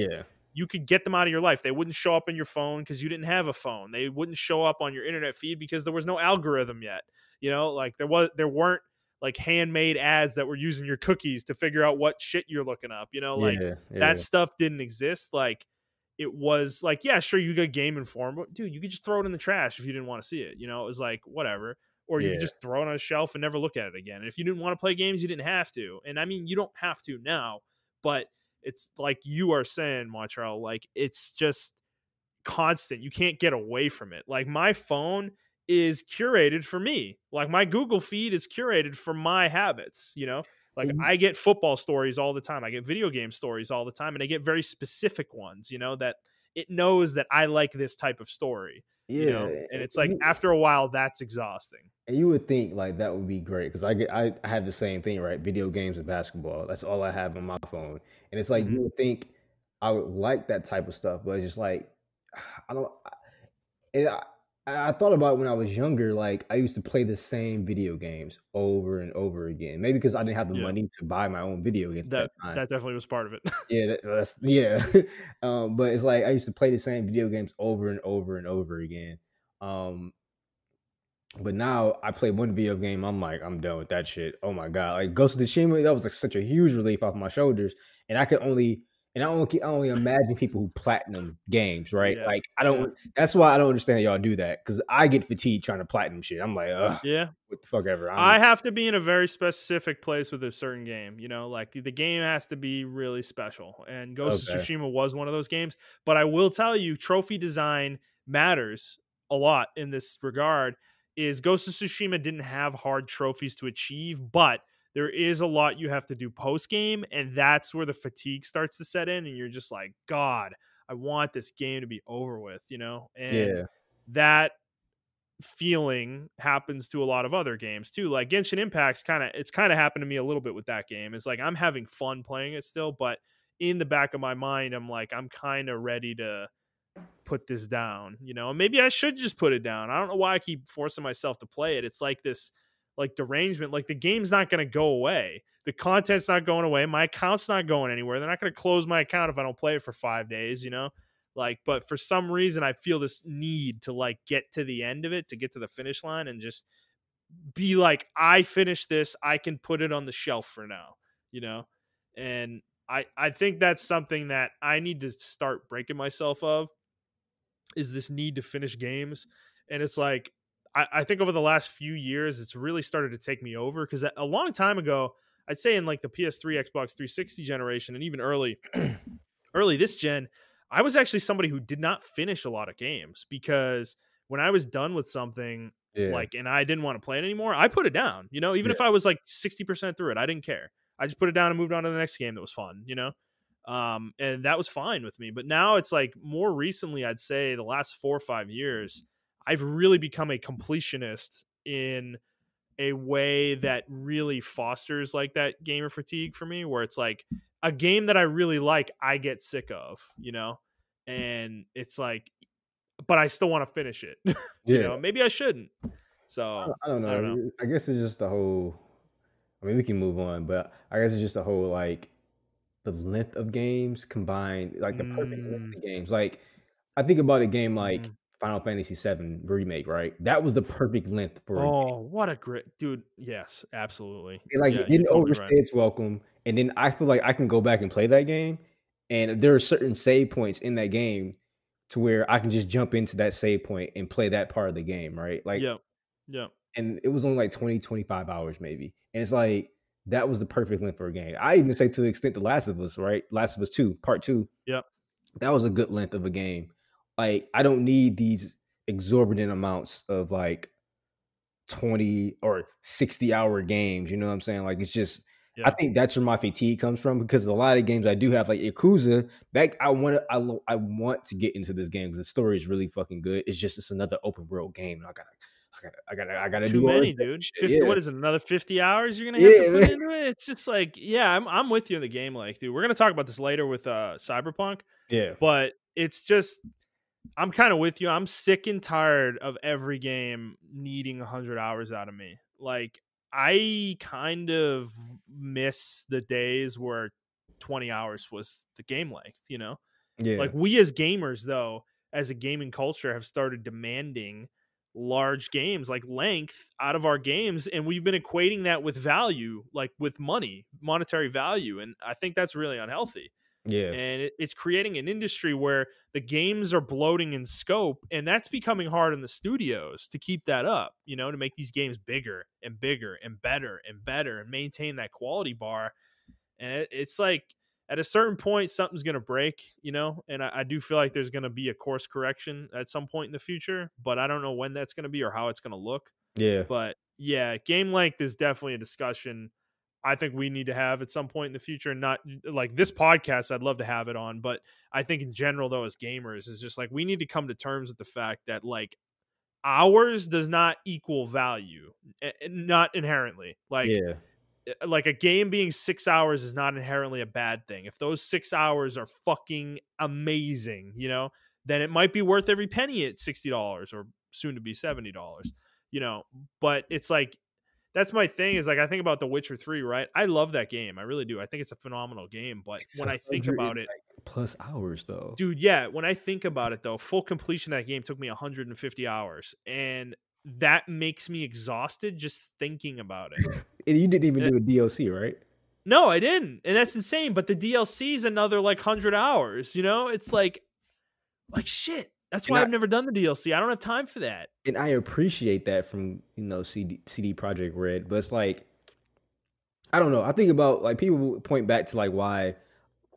you could get them out of your life. They wouldn't show up on your phone because you didn't have a phone. They wouldn't show up on your internet feed because there was no algorithm yet. Like there weren't like handmade ads that were using your cookies to figure out what shit you're looking up. That stuff didn't exist. Like it was like, yeah, sure, you got Game Informed, but dude, you could just throw it in the trash if you didn't want to see it. It was like whatever. Or you could just throw it on a shelf and never look at it again. And if you didn't want to play games, you didn't have to. And I mean, you don't have to now, but it's like you are saying, Montrell, like it's just constant. You can't get away from it. Like my phone is curated for me. Like my Google feed is curated for my habits, Like I get football stories all the time. I get video game stories all the time. And I get very specific ones, that it knows that I like this type of story. And it's like after a while that's exhausting. And you would think like that would be great because I have the same thing, right? Video games and basketball. That's all I have on my phone. And it's like you would think I would like that type of stuff, but it's just like I don't. And I thought about when I was younger, like I used to play the same video games over and over again. Maybe because I didn't have the money to buy my own video games at that time. That definitely was part of it. But it's like I used to play the same video games over and over and over again. But now I play one video game, I'm like, I'm done with that shit. Oh my god, like Ghost of Tsushima, that was like such a huge relief off my shoulders, and I only imagine people who platinum games, right? Yeah, like I don't. That's why I don't understand y'all do that because I get fatigued trying to platinum shit. I'm like, ugh, what the fuck ever. I have to be in a very specific place with a certain game. Like the game has to be really special, and Ghost of Tsushima was one of those games. But I will tell you, trophy design matters a lot in this regard. Is Ghost of Tsushima didn't have hard trophies to achieve, but there is a lot you have to do post game, and that's where the fatigue starts to set in, and you're just like, God, I want this game to be over with, And that feeling happens to a lot of other games too. Like Genshin Impact's it's kind of happened to me a little bit with that game. It's like I'm having fun playing it still, but in the back of my mind, I'm like, I'm kind of ready to put this down, and maybe I should just put it down. I don't know why I keep forcing myself to play it. It's like this like derangement. Like the game's not going to go away. The content's not going away. My account's not going anywhere. They're not going to close my account if I don't play it for 5 days, like, but for some reason I feel this need to like get to the end of it, to get to the finish line and just be like, I finished this. I can put it on the shelf for now, and I think that's something that I need to start breaking myself of, is this need to finish games. And it's like, I think over the last few years, it's really started to take me over, because a long time ago, I'd say in like the PS3, Xbox 360 generation, and even early this gen, I was actually somebody who did not finish a lot of games, because when I was done with something, Yeah. like, and I didn't want to play it anymore, I put it down. Even Yeah. if I was like 60% through it, I didn't care. I just put it down and moved on to the next game that was fun. And that was fine with me. But now it's like more recently, I'd say the last 4 or 5 years, I've really become a completionist in a way that really fosters like that gamer fatigue for me, where it's like a game that I really like, I get sick of, and it's like, but I still want to finish it. Yeah. Maybe I shouldn't. So I don't I don't know. know. I guess it's just the whole. I mean, we can move on, but I guess it's just the whole like the length of games combined, like the perfect length Mm, of games. Like I think about a game like mhm. Final Fantasy VII Remake, right? That was the perfect length for a game. Oh, what a great dude. Yes, absolutely. It, like Yeah, it you're didn't totally right. overstay its welcome, and then I feel like I can go back and play that game, and there are certain save points in that game to where I can just jump into that save point and play that part of the game, right? Like, Yep. Yep. and it was only like 20, 25 hours maybe. And it's like that was the perfect length for a game. I even say to the extent The Last of Us, right? Last of Us 2, part 2, Yep. that was a good length of a game. Like I don't need these exorbitant amounts of like 20 or 60-hour games, you know what I'm saying? Like it's just I Yeah. think that's where my fatigue comes from because a lot of games I do have like Yakuza, that I want to get into this game because the story is really fucking good. It's just it's another open world game. And I gotta Too do all this many, extra dude. shit. 50, Yeah. what is it? Another 50 hours you're gonna have to Yeah, put man. into it? It's just like, yeah, I'm with you in the game, like, dude. We're gonna talk about this later with Cyberpunk, Yeah. but it's just I'm kind of with you. I'm sick and tired of every game needing 100 hours out of me. Like, I kind of miss the days where 20 hours was the game length. Yeah. Like, we as gamers, though, as a gaming culture, have started demanding large games, like length, out of our games. And we've been equating that with value, like with money, monetary value. And I think that's really unhealthy. Yeah. And it's creating an industry where the games are bloating in scope, and that's becoming hard in the studios to keep that up, to make these games bigger and bigger and better and maintain that quality bar. And it's like at a certain point something's going to break, and I do feel like there's going to be a course correction at some point in the future, but I don't know when that's going to be or how it's going to look. Yeah. But yeah, game length is definitely a discussion I think we need to have at some point in the future. And not like this podcast, I'd love to have it on, but I think in general, though, as gamers, is just like we need to come to terms with the fact that like hours does not equal value, not inherently. Yeah. Like a game being 6 hours is not inherently a bad thing. If those 6 hours are fucking amazing, then it might be worth every penny at $60 or soon to be $70, but it's like, that's my thing is like, I think about The Witcher 3, right? I love that game. I really do. I think it's a phenomenal game. But It's when I think 100 about it, like plus hours though. dude, yeah, when I think about it though, full completion of that game took me 150 hours. And that makes me exhausted just thinking about it. And you didn't even And do a DLC, right? no, I didn't. And that's insane. But the DLC is another like 100 hours, It's like shit. That's And why I I've never done the DLC. I don't have time for that. and I appreciate that from CD Project Red, but it's like I don't know. I think about like people point back to like why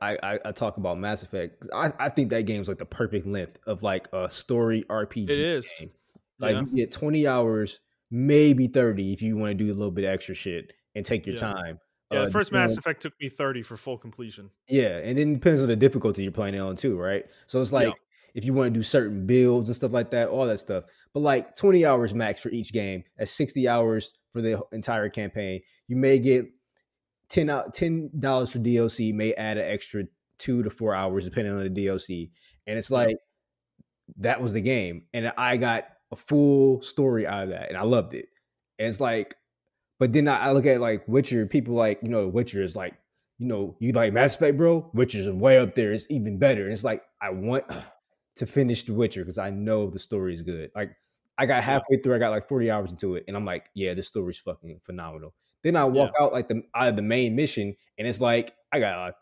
I talk about Mass Effect. 'Cause I think that game's like the perfect length of like a story It RPG is. game. Like Yeah. you get 20 hours, maybe 30 if you want to do a little bit of extra shit and take your Yeah. time. Yeah. The first Depending Mass on- Effect took me 30 for full completion. yeah, and then it depends on the difficulty you're playing it on too, right? So it's Yeah. like if you want to do certain builds and stuff like that, all that stuff. But like 20 hours max for each game, at 60 hours for the entire campaign. You may get $10 for DLC, may add an extra 2 to 4 hours depending on the DLC. And it's Yep. like that was the game. And I got a full story out of that. And I loved it. And it's like, but then I look at like Witcher, people like, Witcher is like, you like Mass Effect, bro? Witcher's way up there. It's even better. And it's like, I want to finish The Witcher because I know the story is good. Like, I got Yeah. halfway through, I got like 40 hours into it, and I'm like, yeah, this story's fucking phenomenal. Then I walk Yeah. out like out of the main mission, and it's like I got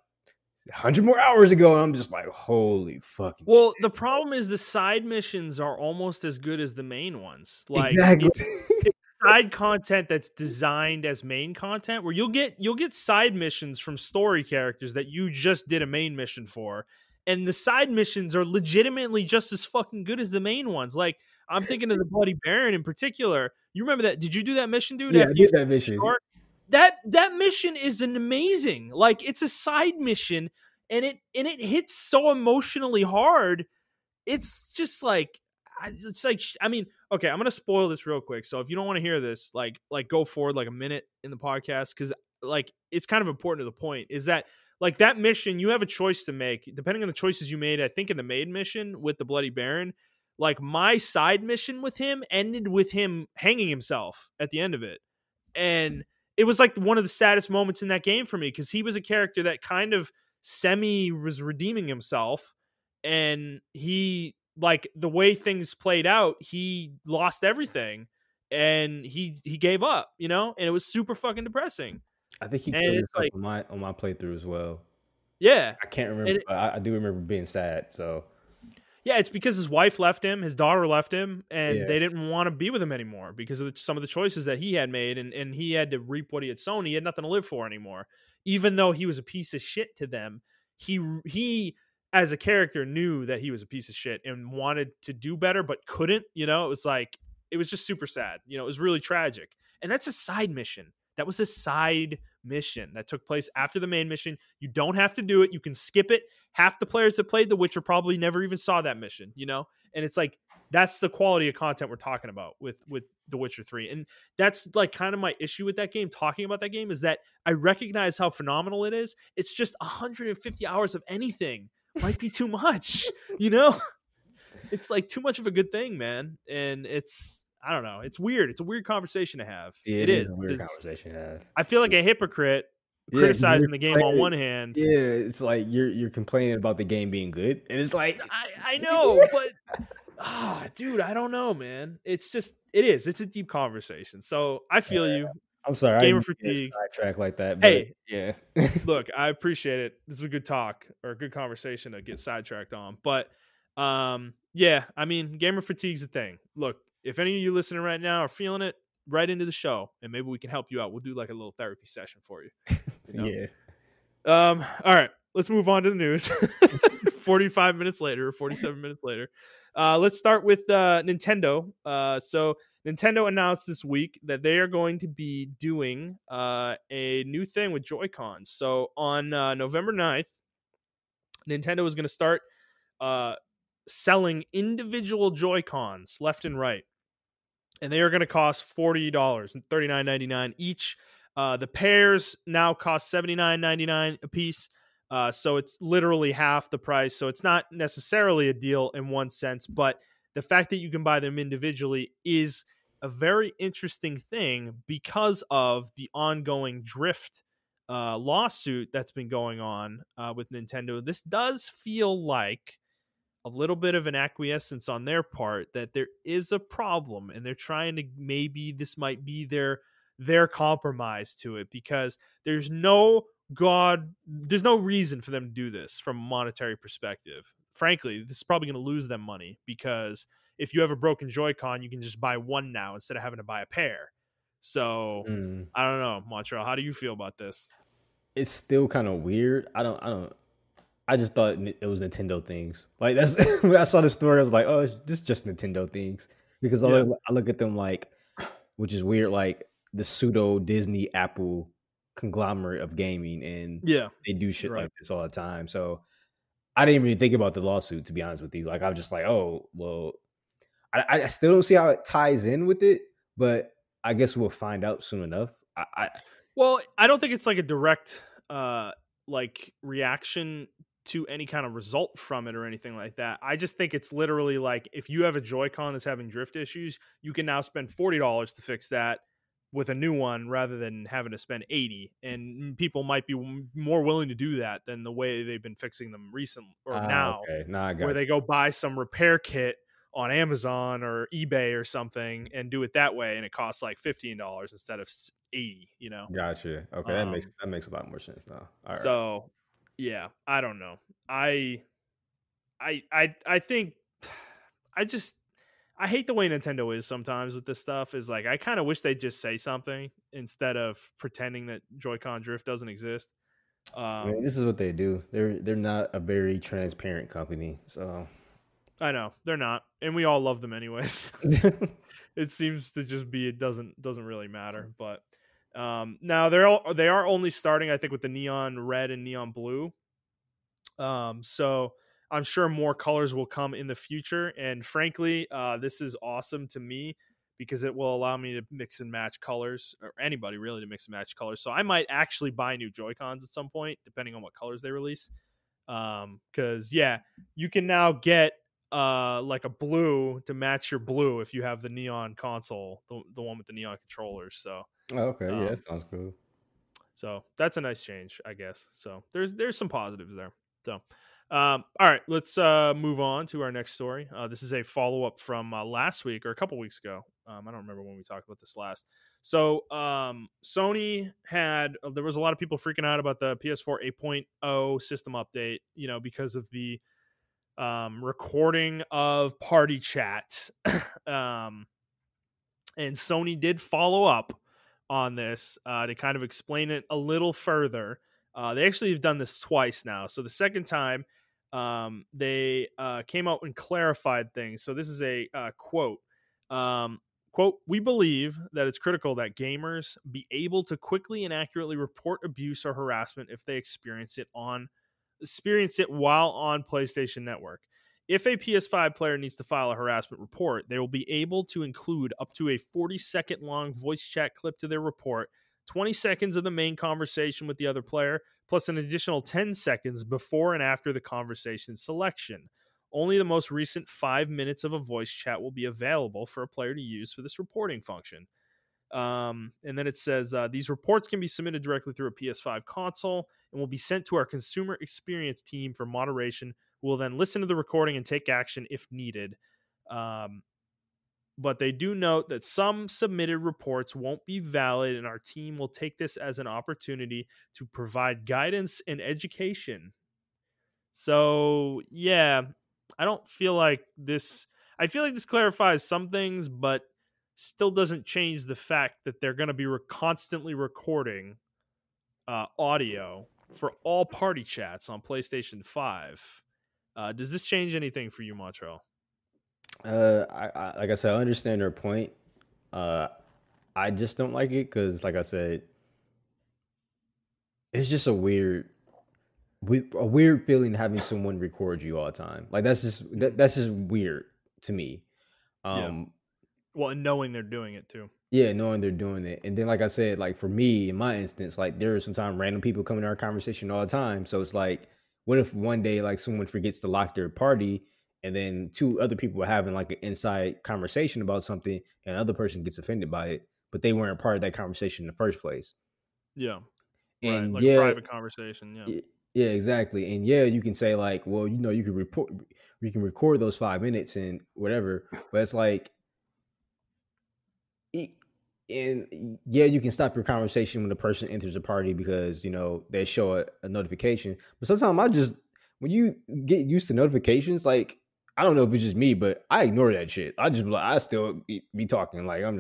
100 more hours to go, and I'm just like, holy fucking shit. Well, the problem is the side missions are almost as good as the main ones. Like Exactly. it's side content that's designed as main content where you'll get side missions from story characters that you just did a main mission for. And the side missions are legitimately just as fucking good as the main ones. Like I'm thinking of the Bloody Baron in particular. You remember that? Did you do that mission, dude? Yeah, I After you did that mission. start? That mission is an amazing. Like it's a side mission, and it hits so emotionally hard. It's just like I mean, okay, I'm gonna spoil this real quick. So if you don't want to hear this, like go forward like a minute in the podcast because like it's kind of important to the point. Is that like that mission? You have a choice to make depending on the choices you made. I think in the main mission with the Bloody Baron, like my side mission with him ended with him hanging himself at the end of it, and it was like one of the saddest moments in that game for me because he was a character that kind of semi was redeeming himself, and he like the way things played out, he lost everything and he gave up, you know, and it was super fucking depressing. I think he And killed it's himself like, on my playthrough as well. yeah, I can't remember, and but I do remember being sad. So yeah, it's because his wife left him, his daughter left him, and yeah, they didn't want to be with him anymore because of some of the choices that he had made, and he had to reap what he had sown. He had nothing to live for anymore. Even though he was a piece of shit to them, he as a character knew that he was a piece of shit and wanted to do better but couldn't. You know, it was like it was just super sad. You know, it was really tragic, and that's a side mission. That was a side mission that took place after the main mission. You don't have to do it. You can skip it. Half the players that played The Witcher probably never even saw that mission, you know? And it's like that's the quality of content we're talking about with The Witcher 3. And that's like kind of my issue with that game, talking about that game, is that I recognize how phenomenal it is. It's just 150 hours of anything might be too much, you know? It's like too much of a good thing, man. And it's I don't know. It's weird. It's a weird conversation to have. yeah, It is. a weird conversation to have. I feel like a hypocrite Yeah, criticizing the game on one hand. Yeah, it's like you're complaining about the game being good, and it's like I know, but dude, I don't know, man. It's just it is. It's a deep conversation. So I feel you. I'm sorry, Gamer I didn't mean to fatigue. sidetrack like that. But Hey, yeah, look, I appreciate it. This is a good talk or a good conversation to get sidetracked on. But yeah, I mean, gamer fatigue's a thing. Look, if any of you listening right now are feeling it, right into the show, and maybe we can help you out. We'll do like a little therapy session for you. You know? yeah. All right, let's move on to the news. 45 minutes later, or 47 minutes later. Let's start with Nintendo. So Nintendo announced this week that they are going to be doing a new thing with Joy-Cons. So on November 9th, Nintendo is going to start selling individual Joy-Cons left and right. And they are going to cost $40 and $39.99 each. The pairs now cost $79.99 a piece. So it's literally half the price. So it's not necessarily a deal in one sense, but the fact that you can buy them individually is a very interesting thing because of the ongoing drift lawsuit that's been going on with Nintendo. This does feel like a little bit of an acquiescence on their part that there is a problem, and they're trying to maybe this might be their compromise to it, because there's no reason for them to do this from a monetary perspective. Frankly, this is probably going to lose them money, because if you have a broken Joy-Con, you can just buy one now instead of having to buy a pair. So I don't know, Montrell, how do you feel about this? It's still kind of weird. I just thought it was Nintendo things. Like that's when I saw the story, I was like, oh, this is just Nintendo things. Because I look at them like, which is weird, like the pseudo Disney Apple conglomerate of gaming, and they do shit like this all the time. So I didn't even think about the lawsuit, to be honest with you. Like I was just like, oh, well, I still don't see how it ties in with it, but I guess we'll find out soon enough. Well, I don't think it's like a direct like reaction to any kind of result from it or anything like that. I just think it's literally like if you have a Joy-Con that's having drift issues, you can now spend $40 to fix that with a new one rather than having to spend $80. And people might be more willing to do that than the way they've been fixing them recently or now, where they go buy some repair kit on Amazon or eBay or something and do it that way, and it costs like $15 instead of $80. You know. Gotcha. Okay, that makes a lot more sense now. All right. So, yeah, I don't know. I think I hate the way Nintendo is sometimes with this stuff. Is like I kind of wish they'd just say something instead of pretending that Joy-Con drift doesn't exist. This is what they do. They're not a very transparent company. So I know they're not, and we all love them anyways. It seems to just be it doesn't really matter. But now they are only starting, I think, with the neon red and neon blue. So I'm sure more colors will come in the future. And frankly, this is awesome to me because it will allow me to mix and match colors, or anybody really to mix and match colors. So I might actually buy new Joy-Cons at some point, depending on what colors they release. Because yeah, you can now get like a blue to match your blue if you have the neon console, the one with the neon controllers. So Okay, yeah, that sounds cool. so that's a nice change, I guess. So there's some positives there. So all right, let's move on to our next story. This is a follow up from last week or a couple weeks ago. I don't remember when we talked about this last. So Sony had there was a lot of people freaking out about the PS4 8.0 system update, because of the recording of party chat. And Sony did follow up on this to kind of explain it a little further. They actually have done this twice now. So the second time, they came out and clarified things. So this is a quote. Quote, "We believe that it's critical that gamers be able to quickly and accurately report abuse or harassment if they experience it while on PlayStation Network. If a PS5 player needs to file a harassment report, they will be able to include up to a 40-second long voice chat clip to their report, 20 seconds of the main conversation with the other player, plus an additional 10 seconds before and after the conversation selection. Only the most recent 5 minutes of a voice chat will be available for a player to use for this reporting function." And then it says these reports can be submitted directly through a PS5 console and will be sent to our consumer experience team for moderation, who will then listen to the recording and take action if needed. But they do note that some submitted reports won't be valid, and our team will take this as an opportunity to provide guidance and education. So, yeah, I don't feel like this. I feel like this clarifies some things, but still doesn't change the fact that they're going to be constantly recording audio for all party chats on PlayStation 5. Does this change anything for you, Montrell? I like I said, I understand their point. I just don't like it because, like I said, it's just a weird feeling having someone record you all the time. Like that's just weird to me. Yeah. Well, and knowing they're doing it too. Yeah, knowing they're doing it. And then, like I said, like for me, in my instance, like there are sometimes random people coming to our conversation all the time. So it's like, what if one day like someone forgets to lock their party and then two other people are having like an inside conversation about something and another person gets offended by it, but they weren't part of that conversation in the first place. Yeah. And right. Like a private conversation. Yeah. Yeah, exactly. And yeah, you can say like, well, you can record those 5 minutes and whatever, but it's like, and yeah, you can stop your conversation when the person enters the party because they show a notification. But sometimes when you get used to notifications, like I don't know if it's just me, but I ignore that shit. I just I still be talking like I'm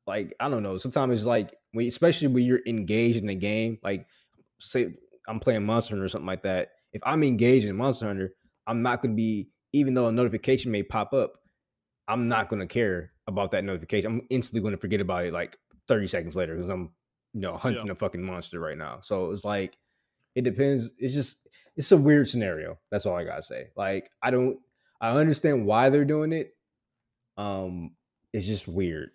like I don't know. Sometimes it's like especially when you're engaged in a game, like say I'm playing Monster Hunter or something like that. If I'm engaged in Monster Hunter, I'm not going to be, even though a notification may pop up, I'm not going to care about that notification. I'm instantly going to forget about it like 30 seconds later because I'm, hunting a fucking monster right now. So it's like, it depends. It's a weird scenario. That's all I got to say. Like, I understand why they're doing it. It's just weird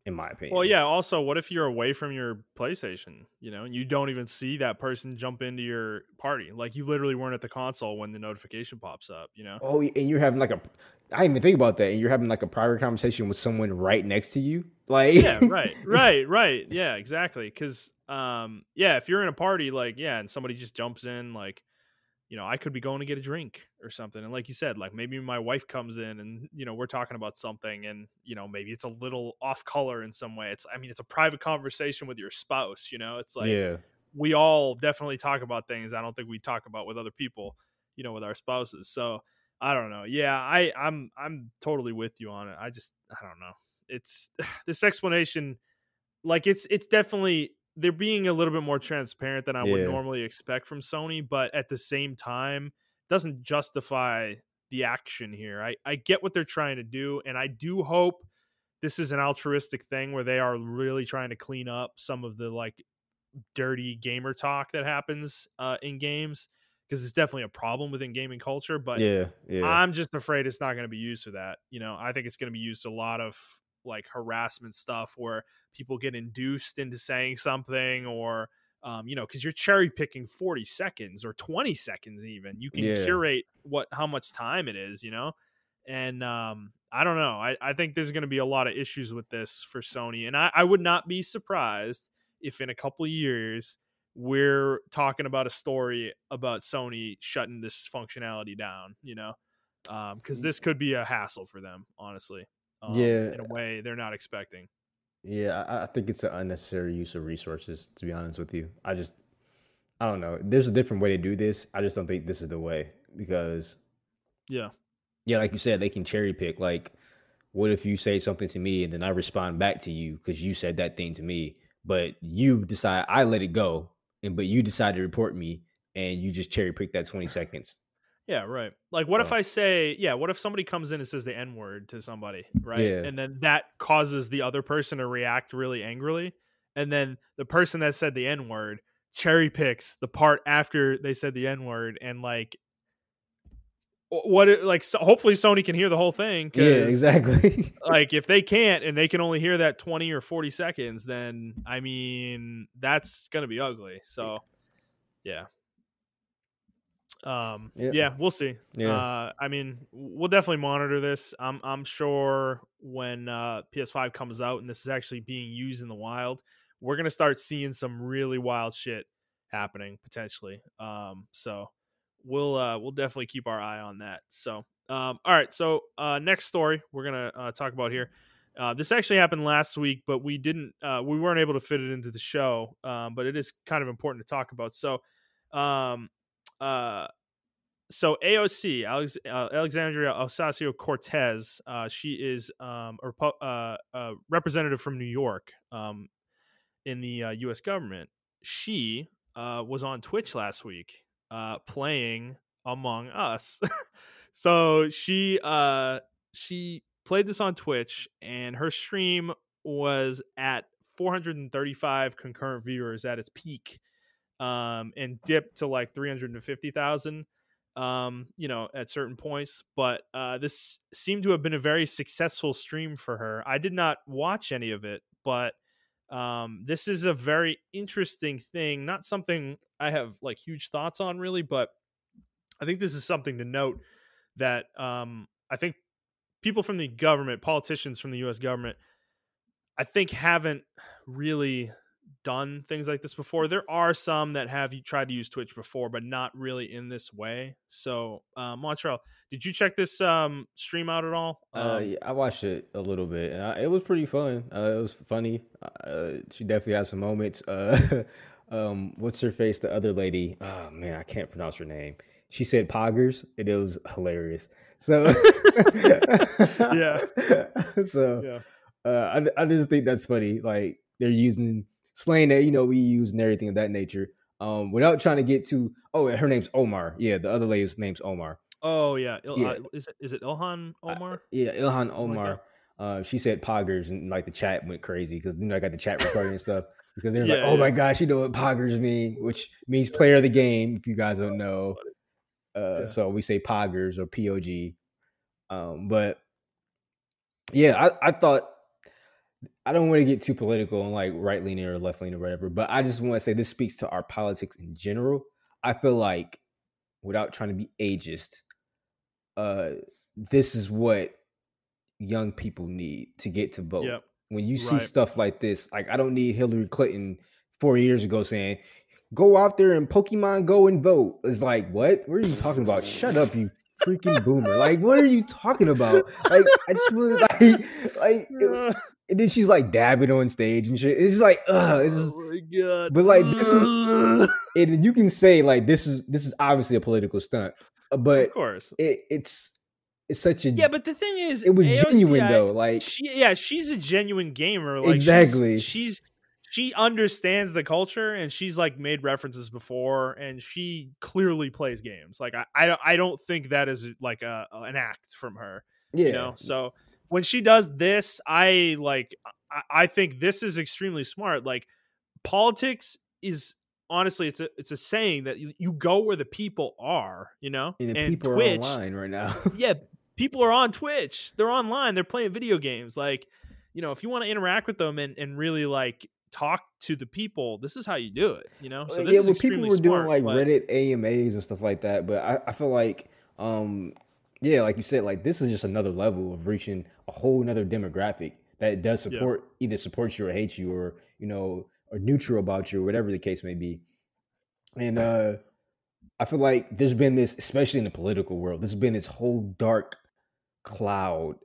in my opinion. Well, yeah. Also, what if you're away from your PlayStation, and you don't even see that person jump into your party? Like you literally weren't at the console when the notification pops up, Oh, and you're having I didn't even think about that. And you're having like a private conversation with someone right next to you. Like, yeah, right. Yeah, exactly. Because, if you're in a party, like, and somebody just jumps in, like, I could be going to get a drink or something. And like you said, like maybe my wife comes in and, we're talking about something and, maybe it's a little off color in some way. It's a private conversation with your spouse, it's like, we all definitely talk about things I don't think we talk about with other people, with our spouses. So I don't know. Yeah, I'm totally with you on it. I don't know. It's this explanation, like it's definitely, they're being a little bit more transparent than I would normally expect from Sony, but at the same time, doesn't justify the action here. I get what they're trying to do, and I do hope this is an altruistic thing where they are really trying to clean up some of the like dirty gamer talk that happens in games, because it's definitely a problem within gaming culture. But yeah. I'm just afraid it's not going to be used for that. I think it's going to be used a lot of like harassment stuff where people get induced into saying something, or because you're cherry picking 40 seconds or 20 seconds, even you can curate how much time it is, and I don't know. I think there's going to be a lot of issues with this for Sony, and I would not be surprised if in a couple of years we're talking about a story about Sony shutting this functionality down, because this could be a hassle for them, honestly, in a way they're not expecting. Yeah, I think it's an unnecessary use of resources, to be honest with you. I don't know. There's a different way to do this. I just don't think this is the way, because yeah, like you said, they can cherry pick. Like, what if you say something to me and then I respond back to you because you said that thing to me, but you decide I let it go, but you decide to report me and you just cherry pick that 20 seconds. Yeah, right. Like, what if I say, what if somebody comes in and says the N-word to somebody, right? Yeah. And then that causes the other person to react really angrily. And then the person that said the N-word cherry picks the part after they said the N-word, and like, hopefully Sony can hear the whole thing. Yeah, exactly. Like, if they can't, and they can only hear that 20 or 40 seconds, then I mean, that's going to be ugly. So yeah. We'll see. I mean, we'll definitely monitor this. I'm sure when PS5 comes out and this is actually being used in the wild, we're gonna start seeing some really wild shit happening potentially. So we'll definitely keep our eye on that. So all right, so next story we're gonna talk about here. This actually happened last week, but we weren't able to fit it into the show. But it is kind of important to talk about. So so AOC, Alexandria Ocasio-Cortez, she is a representative from New York in the U.S. government. She was on Twitch last week playing Among Us. So she played this on Twitch, and her stream was at 435 concurrent viewers at its peak, and dipped to like 350,000 at certain points. But this seemed to have been a very successful stream for her. I did not watch any of it, but this is a very interesting thing, not something I have like huge thoughts on really, but I think this is something to note, that I think people from the government, politicians from the US government, I think haven't really done things like this before. There are some that have tried to use Twitch before, but not really in this way. So Montrell, did you check this stream out at all? Yeah, I watched it a little bit, and it was pretty fun. It was funny. She definitely had some moments. What's her face, the other lady? Oh man, I can't pronounce her name. She said poggers, and it was hilarious. So yeah. So I just think that's funny. Like, they're using slang that we use and everything of that nature, without trying to get to. Oh, her name's Omar. Yeah, the other lady's name's Omar. Oh yeah, is it Ilhan Omar? Yeah, Ilhan Omar. She said poggers, and like the chat went crazy because I got the chat recording and stuff, because they're like, "Oh my gosh, you know what poggers mean?" Which means player of the game, if you guys don't know. So we say poggers or POG. But yeah, I thought, I don't want to get too political and like right leaning or left leaning or whatever, but I just want to say this speaks to our politics in general. I feel like, without trying to be ageist, this is what young people need to get to vote. Yep. When you see stuff like this, like, I don't need Hillary Clinton 4 years ago saying, "Go out there and Pokemon Go and vote." It's like, what? What are you talking about? Shut up, you freaking boomer! Like, what are you talking about? Like, I just was and then she's like dabbing on stage and shit. It's just like, oh my god! But like, this was, and you can say like, this is obviously a political stunt, but of course, it's such a But the thing is, it was genuine though. Like, she's a genuine gamer. Like, exactly. She's she understands the culture, and she's like made references before, and she clearly plays games. Like I don't think that is like an act from her, you Yeah, know. So when she does this, I think this is extremely smart. Like politics is honestly, it's a saying that you go where the people are, you know, and the and people are Twitch. online right now. Yeah, people are on Twitch. They're online. They're playing video games. Like, you know, if you want to interact with them and really like talk to the people, this is how you do it, you know? So this Yeah, is well, people extremely were doing smart. like But Reddit AMAs and stuff like that, but I feel like, yeah, like you said, like this is just another level of reaching a whole nother demographic that does yeah. either supports you or hates you, or or neutral about you, or whatever the case may be. And I feel like there's been this, especially in the political world, there's been this whole dark cloud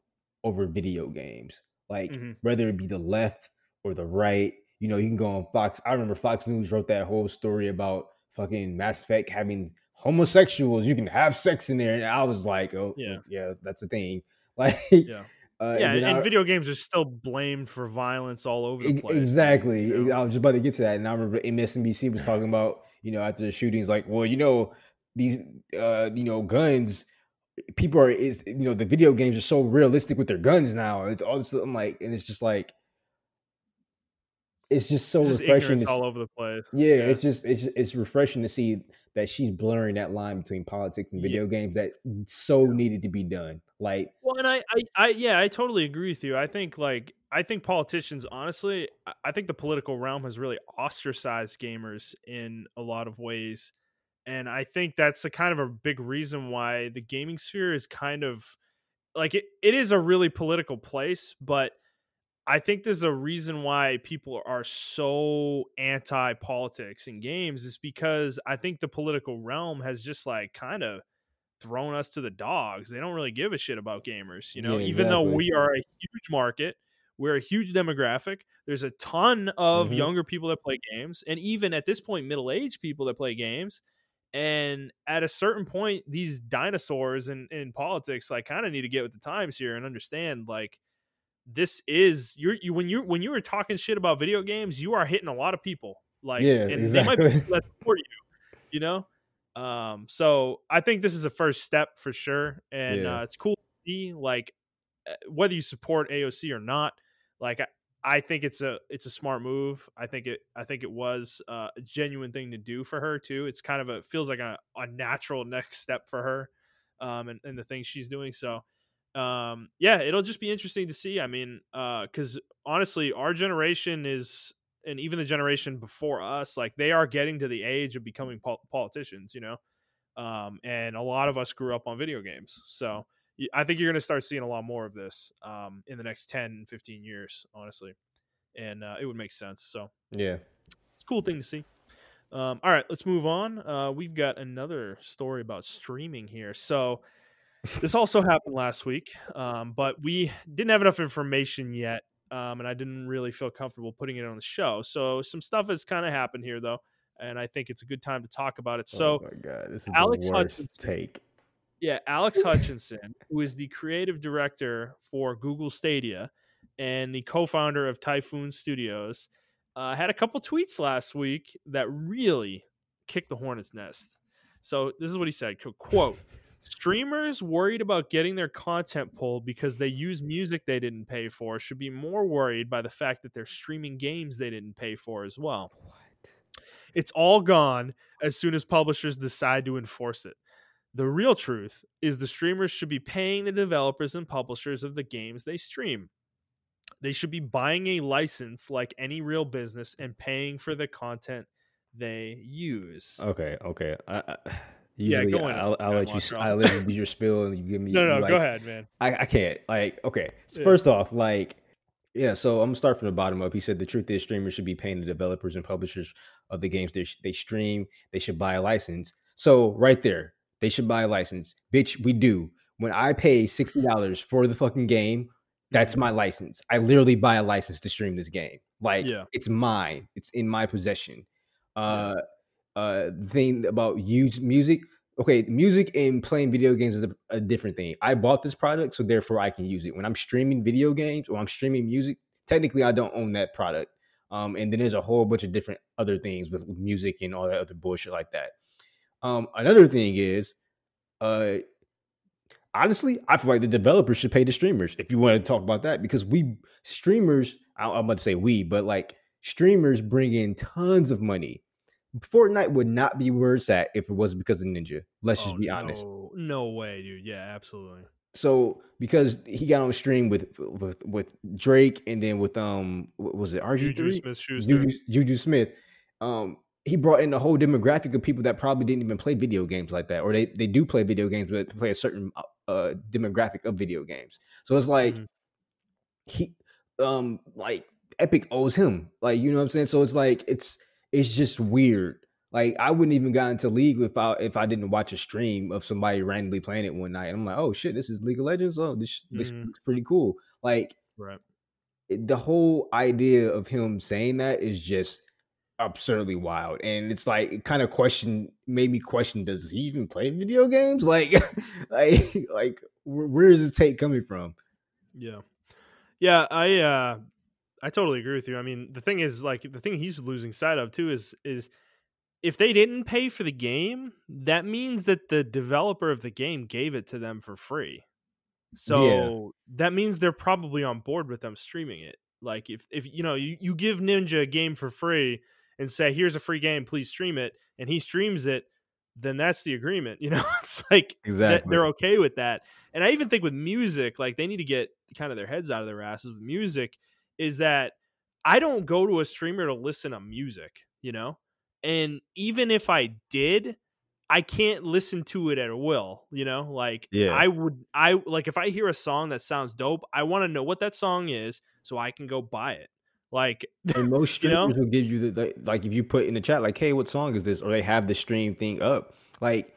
over video games. Like Mm-hmm. whether it be the left or the right, you can go on Fox. I remember Fox News wrote that whole story about fucking Mass Effect having homosexuals. You can have sex in there, and I was like, oh, Yeah. yeah, that's a thing. Like, Yeah. and then And video games are still blamed for violence all over the place. exactly. Dude, you know? I was just about to get to that, and I remember MSNBC was talking about, after the shootings, like, well, these, guns. People are the video games are so realistic with their guns now. It's all this. I'm like, and it's just like, it's just so It's just refreshing. ignorance all over the place. Yeah, Yeah. it's refreshing to see that she's blurring that line between politics and Yeah. video games that so needed to be done. Like, Well, and I totally agree with you. I think politicians, honestly, I think the political realm has really ostracized gamers in a lot of ways. And I think that's a kind of a big reason why the gaming sphere is kind of like it is a really political place, but I think there's a reason why people are so anti-politics in games is because I think the political realm has just like kind of thrown us to the dogs. They don't really give a shit about gamers, you know, yeah, even though exactly. we are a huge market, we're a huge demographic. There's a ton of Mm-hmm. younger people that play games, and even at this point, middle-aged people that play games. And at a certain point, these dinosaurs in politics like kind of need to get with the times here and understand like this is when you were talking shit about video games, you are hitting a lot of people. Like, Yeah, and they might be exactly. less for you know. So I think this is a first step for sure, and Yeah. it's cool to see like whether you support AOC or not. Like I think it's a smart move. I think it was a genuine thing to do for her too. It's kind of feels like a natural next step for her, and the things she's doing. So yeah, it'll just be interesting to see. I mean, because honestly, our generation is, and even the generation before us, like they are getting to the age of becoming politicians, you know. And a lot of us grew up on video games, so I think you're going to start seeing a lot more of this in the next 10, 15 years, honestly, and it would make sense. So Yeah. it's a cool thing to see. All right, let's move on. We've got another story about streaming here. So this also happened last week, but we didn't have enough information yet, and I didn't really feel comfortable putting it on the show. So some stuff has kind of happened here, though, and I think it's a good time to talk about it. Oh So my god, this is Alex the worst Hutchinson, take. yeah, Alex Hutchinson, who is the creative director for Google Stadia and the co-founder of Typhoon Studios, had a couple tweets last week that really kicked the hornet's nest. So this is what he said, quote, streamers worried about getting their content pulled because they use music they didn't pay for should be more worried by the fact that they're streaming games they didn't pay for as well. What? It's all gone as soon as publishers decide to enforce it. The real truth is the streamers should be paying the developers and publishers of the games they stream. They should be buying a license like any real business and paying for the content they use. Okay. Yeah, Usually, go into I'll this guy, let you. Montrell. I'll let you do your spill, and you give me. No, you go like, ahead, man. I can't. Like, okay. So Yeah. first off, like, yeah. So I'm gonna start from the bottom up. He said the truth is streamers should be paying the developers and publishers of the games they stream. They should buy a license. So right there, they should buy a license. Bitch, we do. When I pay $60 for the fucking game, that's my license. I literally buy a license to stream this game. Like, Yeah. it's mine. It's in my possession. Thing about music. Okay, music and playing video games is a different thing. I bought this product, so therefore I can use it. When I'm streaming video games or I'm streaming music, technically I don't own that product. And then there's a whole bunch of different other things with music and all that other bullshit like that. Another thing is, honestly, I feel like the developers should pay the streamers if you want to talk about that, because we streamers, I'm about to say we, but like streamers bring in tons of money. Fortnite would not be where it's at if it wasn't because of Ninja. Let's just be honest. No way, dude. Yeah, absolutely. So because he got on stream with Drake, and then with what was it, RG3? Juju Smith-Schuster. Juju Smith. He brought in a whole demographic of people that probably didn't even play video games like that, or they do play video games, but play a certain demographic of video games. So it's like he like Epic owes him, like, you know what I'm saying? So it's like it's just weird. Like, I wouldn't even got into League if I didn't watch a stream of somebody randomly playing it one night. And I'm like, oh shit, this is League of Legends. Oh, this looks pretty cool. Like, right. The whole idea of him saying that is just absurdly wild. And it's like, it kind of made me question, does he even play video games? Like, like where is this take coming from? Yeah, I totally agree with you. I mean, the thing is, like, the thing he's losing sight of too is if they didn't pay for the game, that means that the developer of the game gave it to them for free. So that means they're probably on board with them streaming it. Like, if you know, you give Ninja a game for free and say, here's a free game, please stream it, and he streams it, then that's the agreement. You know, it's like, exactly, they're okay with that. And I even think with music, like, they need to get kind of their heads out of their asses with music, is that I don't go to a streamer to listen to music, you know? And even if I did, I can't listen to it at will, you know? Like, I like, if I hear a song that sounds dope, I want to know what that song is so I can go buy it. Like, and most streamers will give you like, if you put in the chat, like, hey, what song is this? Or they have the stream thing up. Like,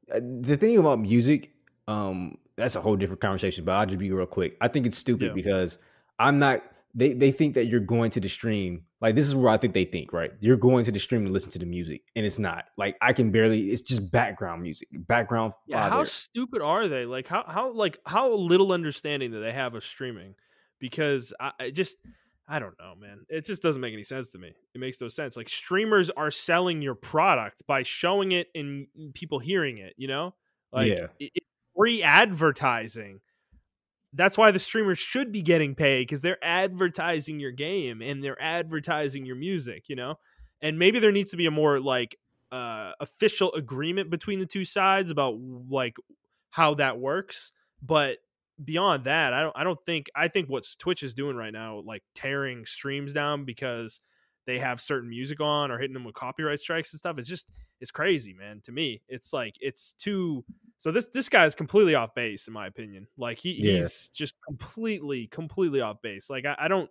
the thing about music, that's a whole different conversation, but I'll just be real quick. I think it's stupid because I'm not, they think that you're going to the stream. Like, this is where I think they think, right? You're going to the stream to listen to the music, and it's not. Like, I can barely, it's just background music, background. Yeah, how stupid are they? Like, how little understanding do they have of streaming? Because I don't know, man. It just doesn't make any sense to me. It makes no sense. Like, streamers are selling your product by showing it and people hearing it, you know? Like, it's free advertising. That's why the streamers should be getting paid, because they're advertising your game and they're advertising your music, you know? And maybe there needs to be a more, like, official agreement between the two sides about, like, how that works. But beyond that, I think what Twitch is doing right now, like tearing streams down because they have certain music on or hitting them with copyright strikes and stuff, it's crazy, man. To me, it's like, it's too. So this guy is completely off base, in my opinion. Like, he's just completely off base. Like, I don't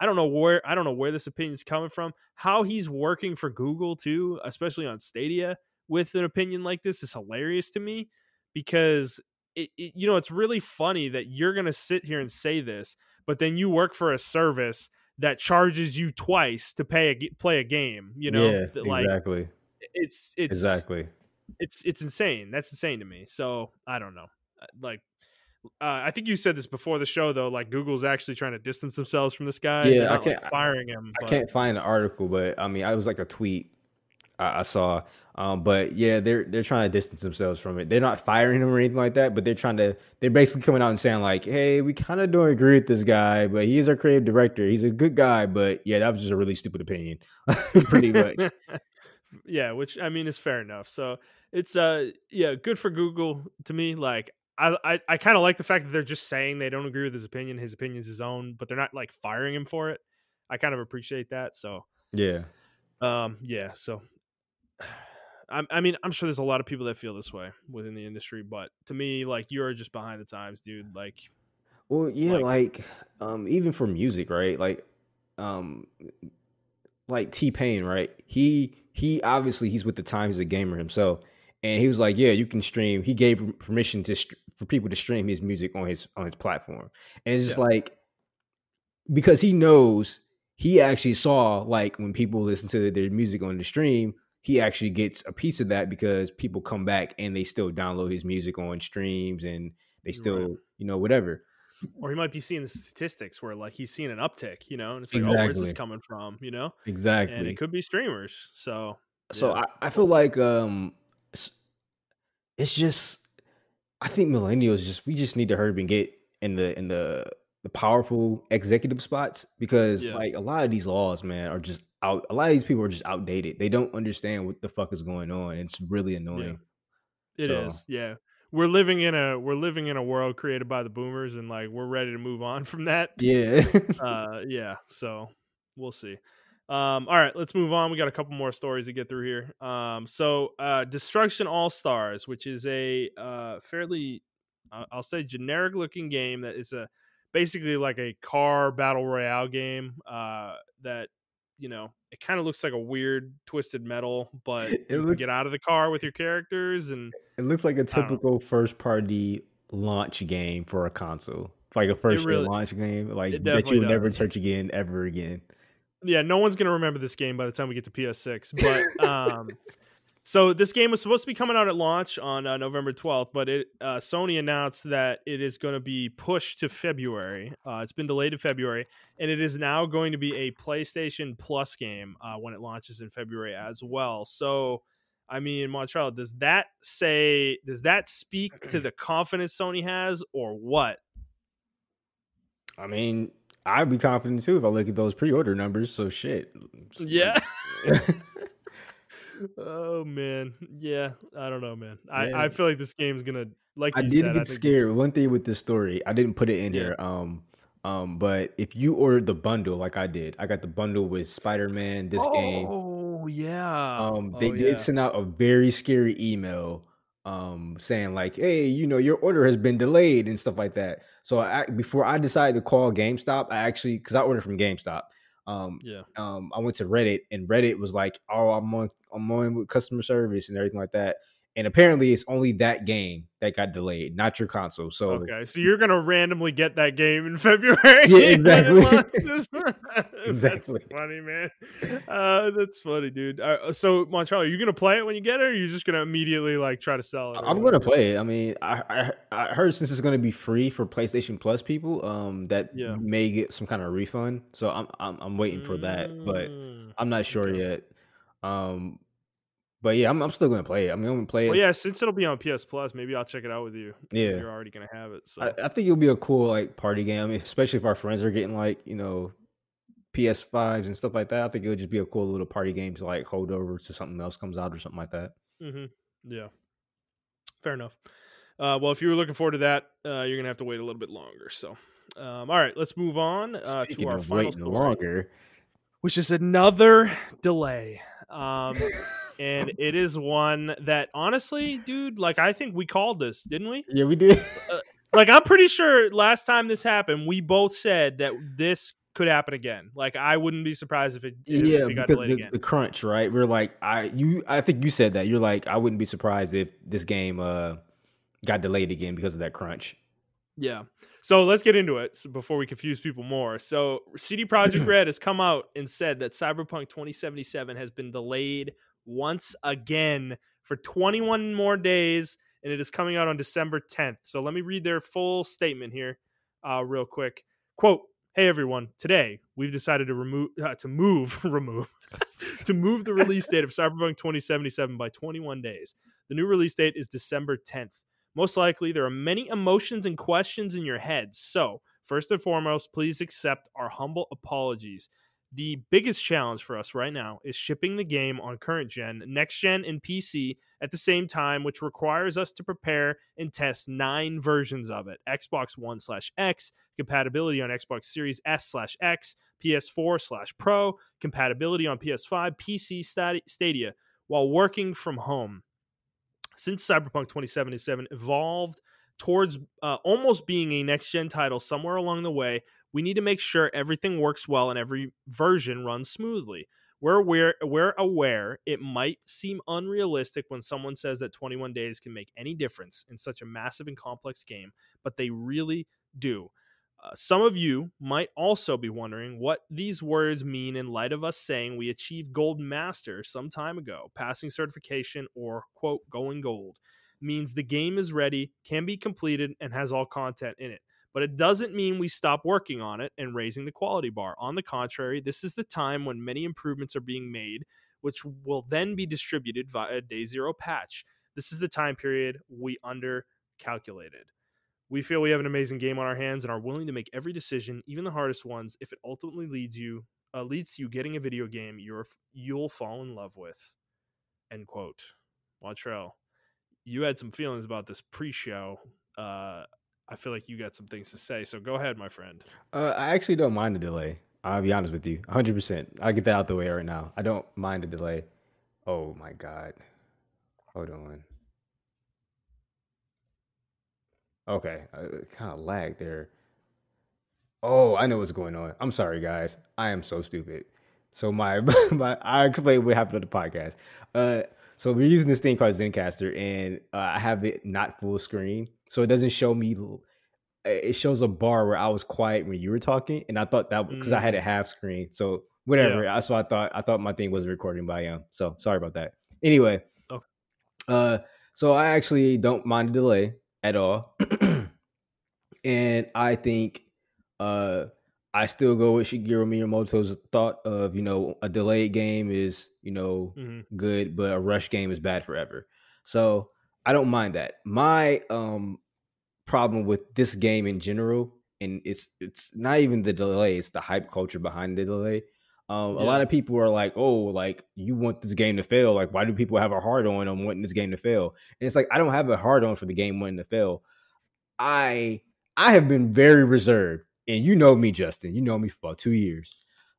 know where this opinion is coming from. How he's working for Google too, especially on Stadia, with an opinion like this is hilarious to me, because you know, it's really funny that you're going to sit here and say this, but then you work for a service that charges you twice to play a game, you know? Yeah, like, exactly. It's exactly. It's insane. That's insane to me. So I don't know. Like, I think you said this before the show, though. Like, Google's actually trying to distance themselves from this guy. Yeah, I can't firing him. I can't find the article, but I mean, I was like a tweet I saw. But yeah, they're trying to distance themselves from it. They're not firing him or anything like that, but they're basically coming out and saying, like, hey, we kind of don't agree with this guy, but he is our creative director. He's a good guy, but yeah, that was just a really stupid opinion, pretty much. Yeah, which, I mean, is fair enough. So it's good for Google to me. Like, I kind of like the fact that they're just saying they don't agree with his opinion. His opinion is his own, but they're not, like, firing him for it. I kind of appreciate that. So yeah. So I mean, I'm sure there's a lot of people that feel this way within the industry, but to me, like, you're just behind the times, dude. Like, well, yeah, like even for music, right? Like T-Pain, right? He obviously, he's with the times, he's a gamer himself, and he was like, yeah, you can stream. He gave permission for people to stream his music on his platform, and it's just like, because he knows, he actually saw, like, when people listen to their music on the stream, he actually gets a piece of that, because people come back and they still download his music on streams, and they still, you know, whatever. Or he might be seeing the statistics where like he's seeing an uptick, and it's like, oh, where's this Exactly. coming from? And it Exactly. could be streamers. So So yeah. I feel like it's it's just I think millennials we just need to hurry up and get in the powerful executive spots because Yeah. like a lot of these laws, man, are just out. A lot of these people are just outdated. They don't understand what the fuck is going on. It's really Yeah. annoying. It So is. Yeah. We're living in a world created by the boomers, and like we're ready to move on from that. yeah, Yeah, so we'll see. All right, let's move on. We got a couple more stories to get through here. Destruction All-Stars, which is a fairly I'll say generic looking game that is a basically like a car battle royale game that it kind of looks like a weird twisted metal, but it you can looks get out of the car with your characters, and it looks like a I don't know. typical first party launch game for a console. Like a It first year really launch game, like it that you definitely will never does. touch again ever again. Yeah, no one's gonna remember this game by the time we get to PS6. But so this game was supposed to be coming out at launch on November 12th, but Sony announced that it is going to be pushed to February. It's been delayed to February, and it is now going to be a PlayStation Plus game when it launches in February as well. So, I mean, Montrell, does that speak to the confidence Sony has, or what? I mean, I'd be confident too if I look at those pre-order numbers. So shit, just like, Yeah. Oh man, yeah. I don't know, man. yeah. I feel like this game's gonna, like I you did said, I get think. scared. One thing with this story, I didn't put it in Yeah. here. But if you ordered the bundle like I did, I got the bundle with Spider-Man, this game. Oh yeah. They Oh did yeah. send out a very scary email, saying like, "Hey, your order has been delayed and stuff like that." So before I decided to call GameStop, I actually because I ordered from GameStop, um, Yeah. I went to Reddit and Reddit was like, "Oh, I'm on with customer service and everything like that." And apparently, it's only that game that got delayed, not your console. So Okay, so you're gonna randomly get that game in February yeah, when it exactly, launches. That's exactly. funny, man. That's funny, dude. So, Montreal, are you gonna play it when you get it, or are you just gonna immediately like try to sell it or I'm gonna whatever? play it. I mean, I heard since it's gonna be free for PlayStation Plus people, that Yeah. you may get some kind of refund. So I'm waiting for that, but Mm, I'm not sure okay. yet. Um, but yeah, I'm still gonna play it. I mean, I'm gonna play Well, it. yeah. Since it'll be on PS Plus, maybe I'll check it out with you if Yeah, you're already gonna have it. I, So. I think it'll be a cool like party game, I mean, especially if our friends are getting like PS5s and stuff like that. I think it would just be a cool little party game to like hold over to something else comes out or something like that. Hmm. Yeah. Fair enough. Well, if you were looking forward to that, you're gonna have to wait a little bit longer. So, all right, let's move on to Speaking our of final waiting story, longer, which is another delay. And it is one that honestly, dude, like I think we called this, didn't we? yeah, we did. Like I'm pretty sure last time this happened, we both said that this could happen again. Like I wouldn't be surprised if Yeah, it got because delayed the again. the crunch, right? We're like, I think you said that. You're like, I wouldn't be surprised if this game got delayed again because of that crunch. Yeah. So let's get into it before we confuse people more. So CD Projekt Red has come out and said that Cyberpunk 2077 has been delayed once again for 21 more days, and it is coming out on December 10th. So let me read their full statement here real quick. Quote, "Hey everyone, today we've decided to remove to move the release date of Cyberpunk 2077 by 21 days. The new release date is December 10th. Most likely, there are many emotions and questions in your head. So, first and foremost, please accept our humble apologies. The biggest challenge for us right now is shipping the game on current gen, next gen, and PC at the same time, which requires us to prepare and test 9 versions of it. Xbox One/X, compatibility on Xbox Series S/X, PS4/Pro, compatibility on PS5, PC, Stadia, while working from home. Since Cyberpunk 2077 evolved towards almost being a next gen title somewhere along the way, we need to make sure everything works well and every version runs smoothly. We're aware it might seem unrealistic when someone says that 21 days can make any difference in such a massive and complex game, but they really do. Some of you might also be wondering what these words mean in light of us saying we achieved Gold Master some time ago. Passing certification, or quote, going gold, means the game is ready, can be completed, and has all content in it. But it doesn't mean we stop working on it and raising the quality bar. On the contrary, this is the time when many improvements are being made, which will then be distributed via day zero patch. This is the time period we undercalculated. We feel we have an amazing game on our hands and are willing to make every decision, even the hardest ones, if it ultimately leads to you getting a video game you'll fall in love with. End quote. Montrell, you had some feelings about this pre-show. I feel like you got some things to say, so go ahead, my friend. I actually don't mind the delay. I'll be honest with you, 100%. I'll get that out the way right now. I don't mind the delay. Oh my god. Hold on. Okay, kind of lag there. Oh, I know what's going on. I'm sorry, guys. I am so stupid. So I explained what happened on the podcast. So we're using this thing called Zencaster, and I have it not full screen, so it doesn't show me. It shows a bar where I was quiet when you were talking, and I thought that because I had it half screen. So whatever. Yeah. So I thought my thing wasn't recording by So sorry about that. Anyway, so I actually don't mind the delay at all, and I think I still go with Shigeru Miyamoto's thought of, a delayed game is, good, but a rush game is bad forever. So I don't mind that. My problem with this game in general, and it's not even the delay, it's the hype culture behind the delay. A lot of people are like, oh, like, you want this game to fail. Like, why do people have a hard on wanting this game to fail? And it's like, I don't have a hard on for the game wanting to fail. I have been very reserved. And you know me, Justin. You know me for about 2 years.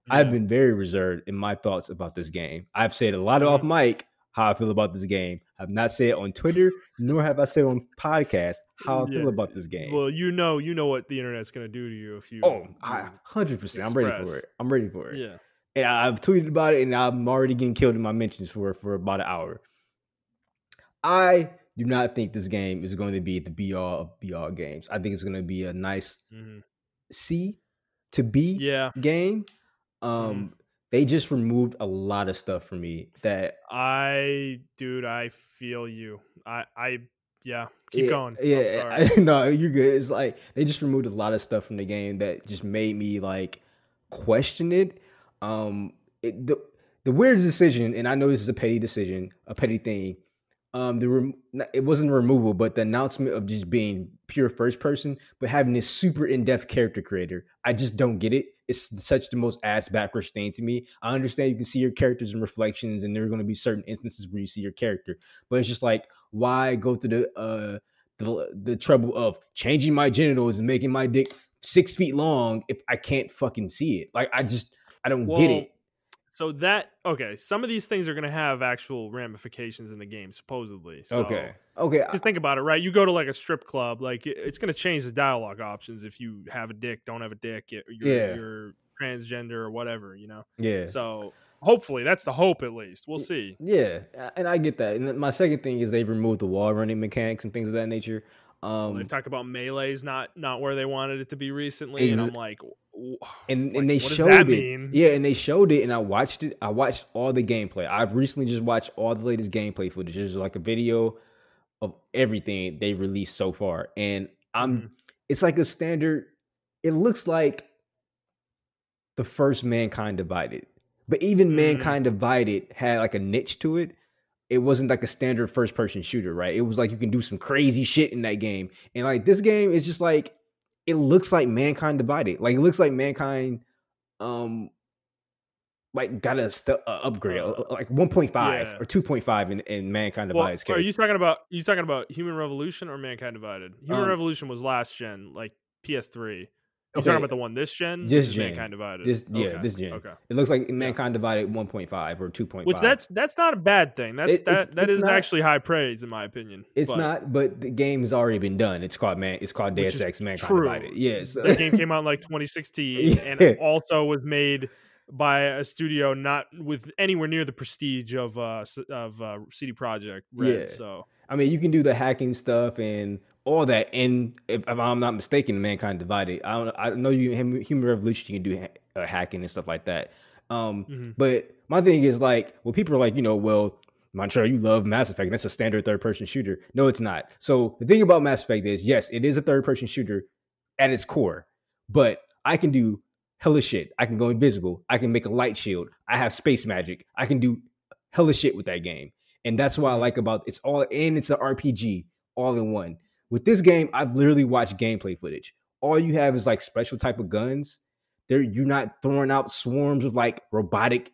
Yeah. I've been very reserved in my thoughts about this game. I've said a lot off mic how I feel about this game. I've not said on Twitter, nor have I said on podcast how I feel about this game. Well, you know what the internet's going to do to you if you. Oh, 100%. I'm ready for it. Yeah. And I've tweeted about it, and I'm already getting killed in my mentions for about an hour. I do not think this game is going to be the be all of be all games. I think it's going to be a nice C to B game. They just removed a lot of stuff from me that I feel you. Keep going. Yeah, I'm sorry. No, you're good. It's like they just removed a lot of stuff from the game that just made me like question it. The weirdest decision, and I know this is a petty decision, a petty thing. It wasn't removal, but the announcement of just being pure first person, but having this super in-depth character creator. I just don't get it. It's such the most ass backwards thing to me. I understand you can see your characters in reflections, and there are going to be certain instances where you see your character, but it's just like, why go through the trouble of changing my genitals and making my dick 6 feet long if I can't fucking see it? Like, I don't get it. So some of these things are going to have actual ramifications in the game, supposedly. So, okay. Just think about it, right? You go to like a strip club, like it's going to change the dialogue options if you have a dick, don't have a dick, you're transgender or whatever, Yeah. So hopefully that's the hope, at least. We'll see. Yeah, and I get that. And my second thing is they removed the wall running mechanics and things of that nature. They've talked about melee's not where they wanted it to be recently, and I'm like, and they showed it. Yeah, and they showed it, and I watched it. I watched all the gameplay. I've recently just watched all the latest gameplay footage. There's like a video of everything they released so far, and it's like a standard. It looks like the first Mankind Divided, but even Mankind Divided had like a niche to it. It wasn't like a standard first person shooter, right? It was like you can do some crazy shit in that game. And like this game is just like, it looks like Mankind Divided. Like it looks like Mankind like got a upgrade, like 1.5 or 2.5 in Mankind Divided's case. Are you talking about Human Revolution or Mankind Divided? Human Revolution was last gen, like PS3. You're talking about the one this gen? This gen. Mankind Divided. This gen. Okay. It looks like Mankind Divided 1.5 or 2.5. Which that's not a bad thing. That is actually high praise in my opinion. It's not, but the game has already been done. It's called Deus Ex Mankind Divided. Yes. That game came out in like 2016 and it also was made by a studio not with anywhere near the prestige of CD Projekt Red. Yeah. So I mean, you can do the hacking stuff and all that, and if I'm not mistaken, Mankind Divided. I know Human Revolution, you can do hacking and stuff like that. But my thing is like, well, people are like, well, Montrell, you love Mass Effect. That's a standard third-person shooter. No, it's not. So the thing about Mass Effect is, yes, it is a third-person shooter at its core. But I can do hella shit. I can go invisible. I can make a light shield. I have space magic. I can do hella shit with that game. And that's what I like about it's all, and it's an RPG all in one. With this game, I've literally watched gameplay footage. All you have is like special type of guns. You're not throwing out swarms of like robotic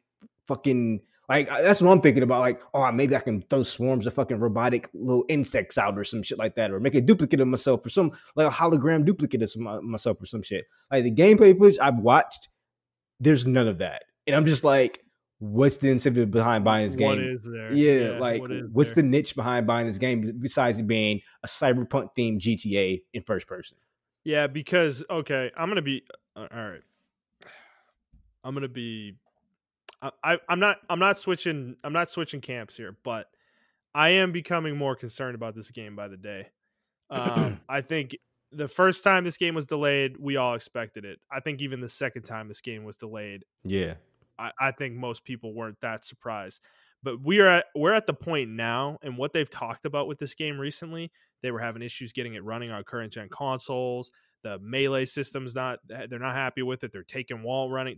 fucking, like that's what I'm thinking about. Like, oh, maybe I can throw swarms of fucking robotic little insects out or some shit like that, or make a duplicate of myself or some like a hologram duplicate of myself or some shit. Like the gameplay footage I've watched, there's none of that, and I'm just like, what's the incentive behind buying this game? What is there? Yeah, like what's the niche behind buying this game besides it being a cyberpunk themed GTA in first person? Yeah, because okay, I'm gonna be all right. I'm gonna be. I'm not switching camps here, but I am becoming more concerned about this game by the day. I think the first time this game was delayed, we all expected it. I think even the second time this game was delayed, yeah, I think most people weren't that surprised. But we're at the point now, and what they've talked about with this game recently, they were having issues getting it running on current gen consoles. The melee system's they're not happy with it. They're taking wall running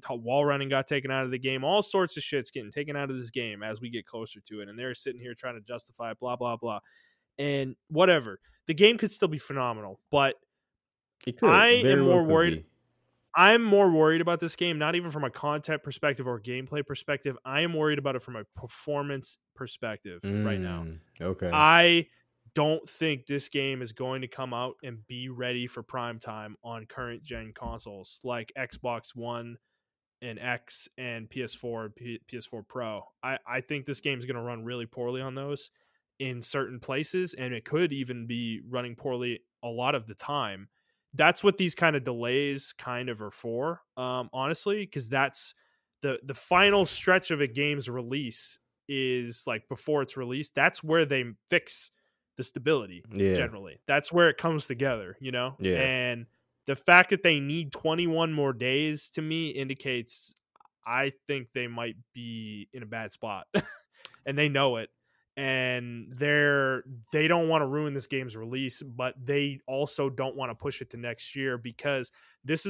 got taken out of the game. All sorts of shit's getting taken out of this game as we get closer to it. And they're sitting here trying to justify it, blah, blah, blah. And whatever. The game could still be phenomenal, but I'm more worried about this game, not even from a content perspective or gameplay perspective. I am worried about it from a performance perspective right now. Okay. I don't think this game is going to come out and be ready for prime time on current gen consoles like Xbox One and X and PS4 and PS4 Pro. I think this game is going to run really poorly on those in certain places, and it could even be running poorly a lot of the time. That's what these kind of delays kind of are for, honestly, because that's the final stretch of a game's release is like before it's released. That's where they fix the stability. Generally, that's where it comes together, and the fact that they need 21 more days to me indicates I think they might be in a bad spot and they know it, and they don't want to ruin this game's release, but they also don't want to push it to next year because this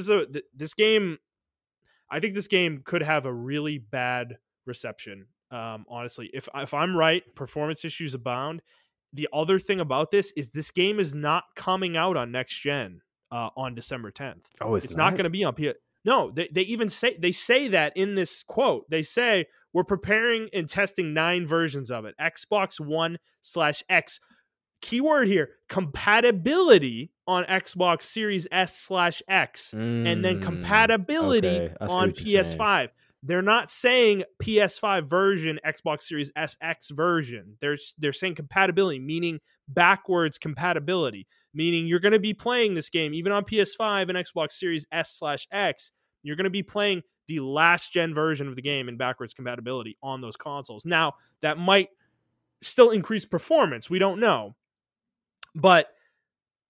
game, I think this game could have a really bad reception. Honestly, if I'm right, performance issues abound. The other thing about this is this game is not coming out on next gen on December 10th. Oh, it's not going to be on PS. No, they say that in this quote. They say we're preparing and testing 9 versions of it. Xbox One/X. Keyword here: compatibility on Xbox Series S/X, and then compatibility on PS5. They're not saying PS5 version, Xbox Series SX version. They're saying compatibility, meaning backwards compatibility, meaning you're going to be playing this game even on PS5 and Xbox Series S/X. You're going to be playing the last gen version of the game in backwards compatibility on those consoles. Now, that might still increase performance. We don't know. But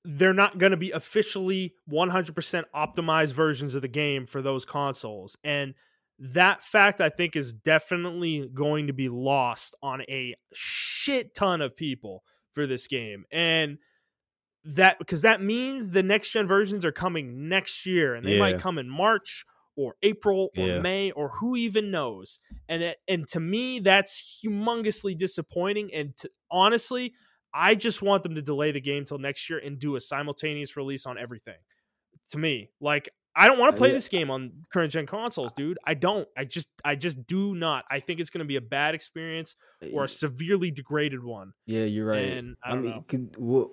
they're not going to be officially 100% optimized versions of the game for those consoles. And that fact, I think, is definitely going to be lost on a shit ton of people for this game. And because that means the next gen versions are coming next year, and they might come in March or April or May, or who even knows. And to me, that's humongously disappointing. And honestly, I just want them to delay the game till next year and do a simultaneous release on everything. To me, like, I don't want to play this game on current gen consoles, dude. I don't. I just do not. I think it's going to be a bad experience or a severely degraded one. Yeah, you're right. And I don't know.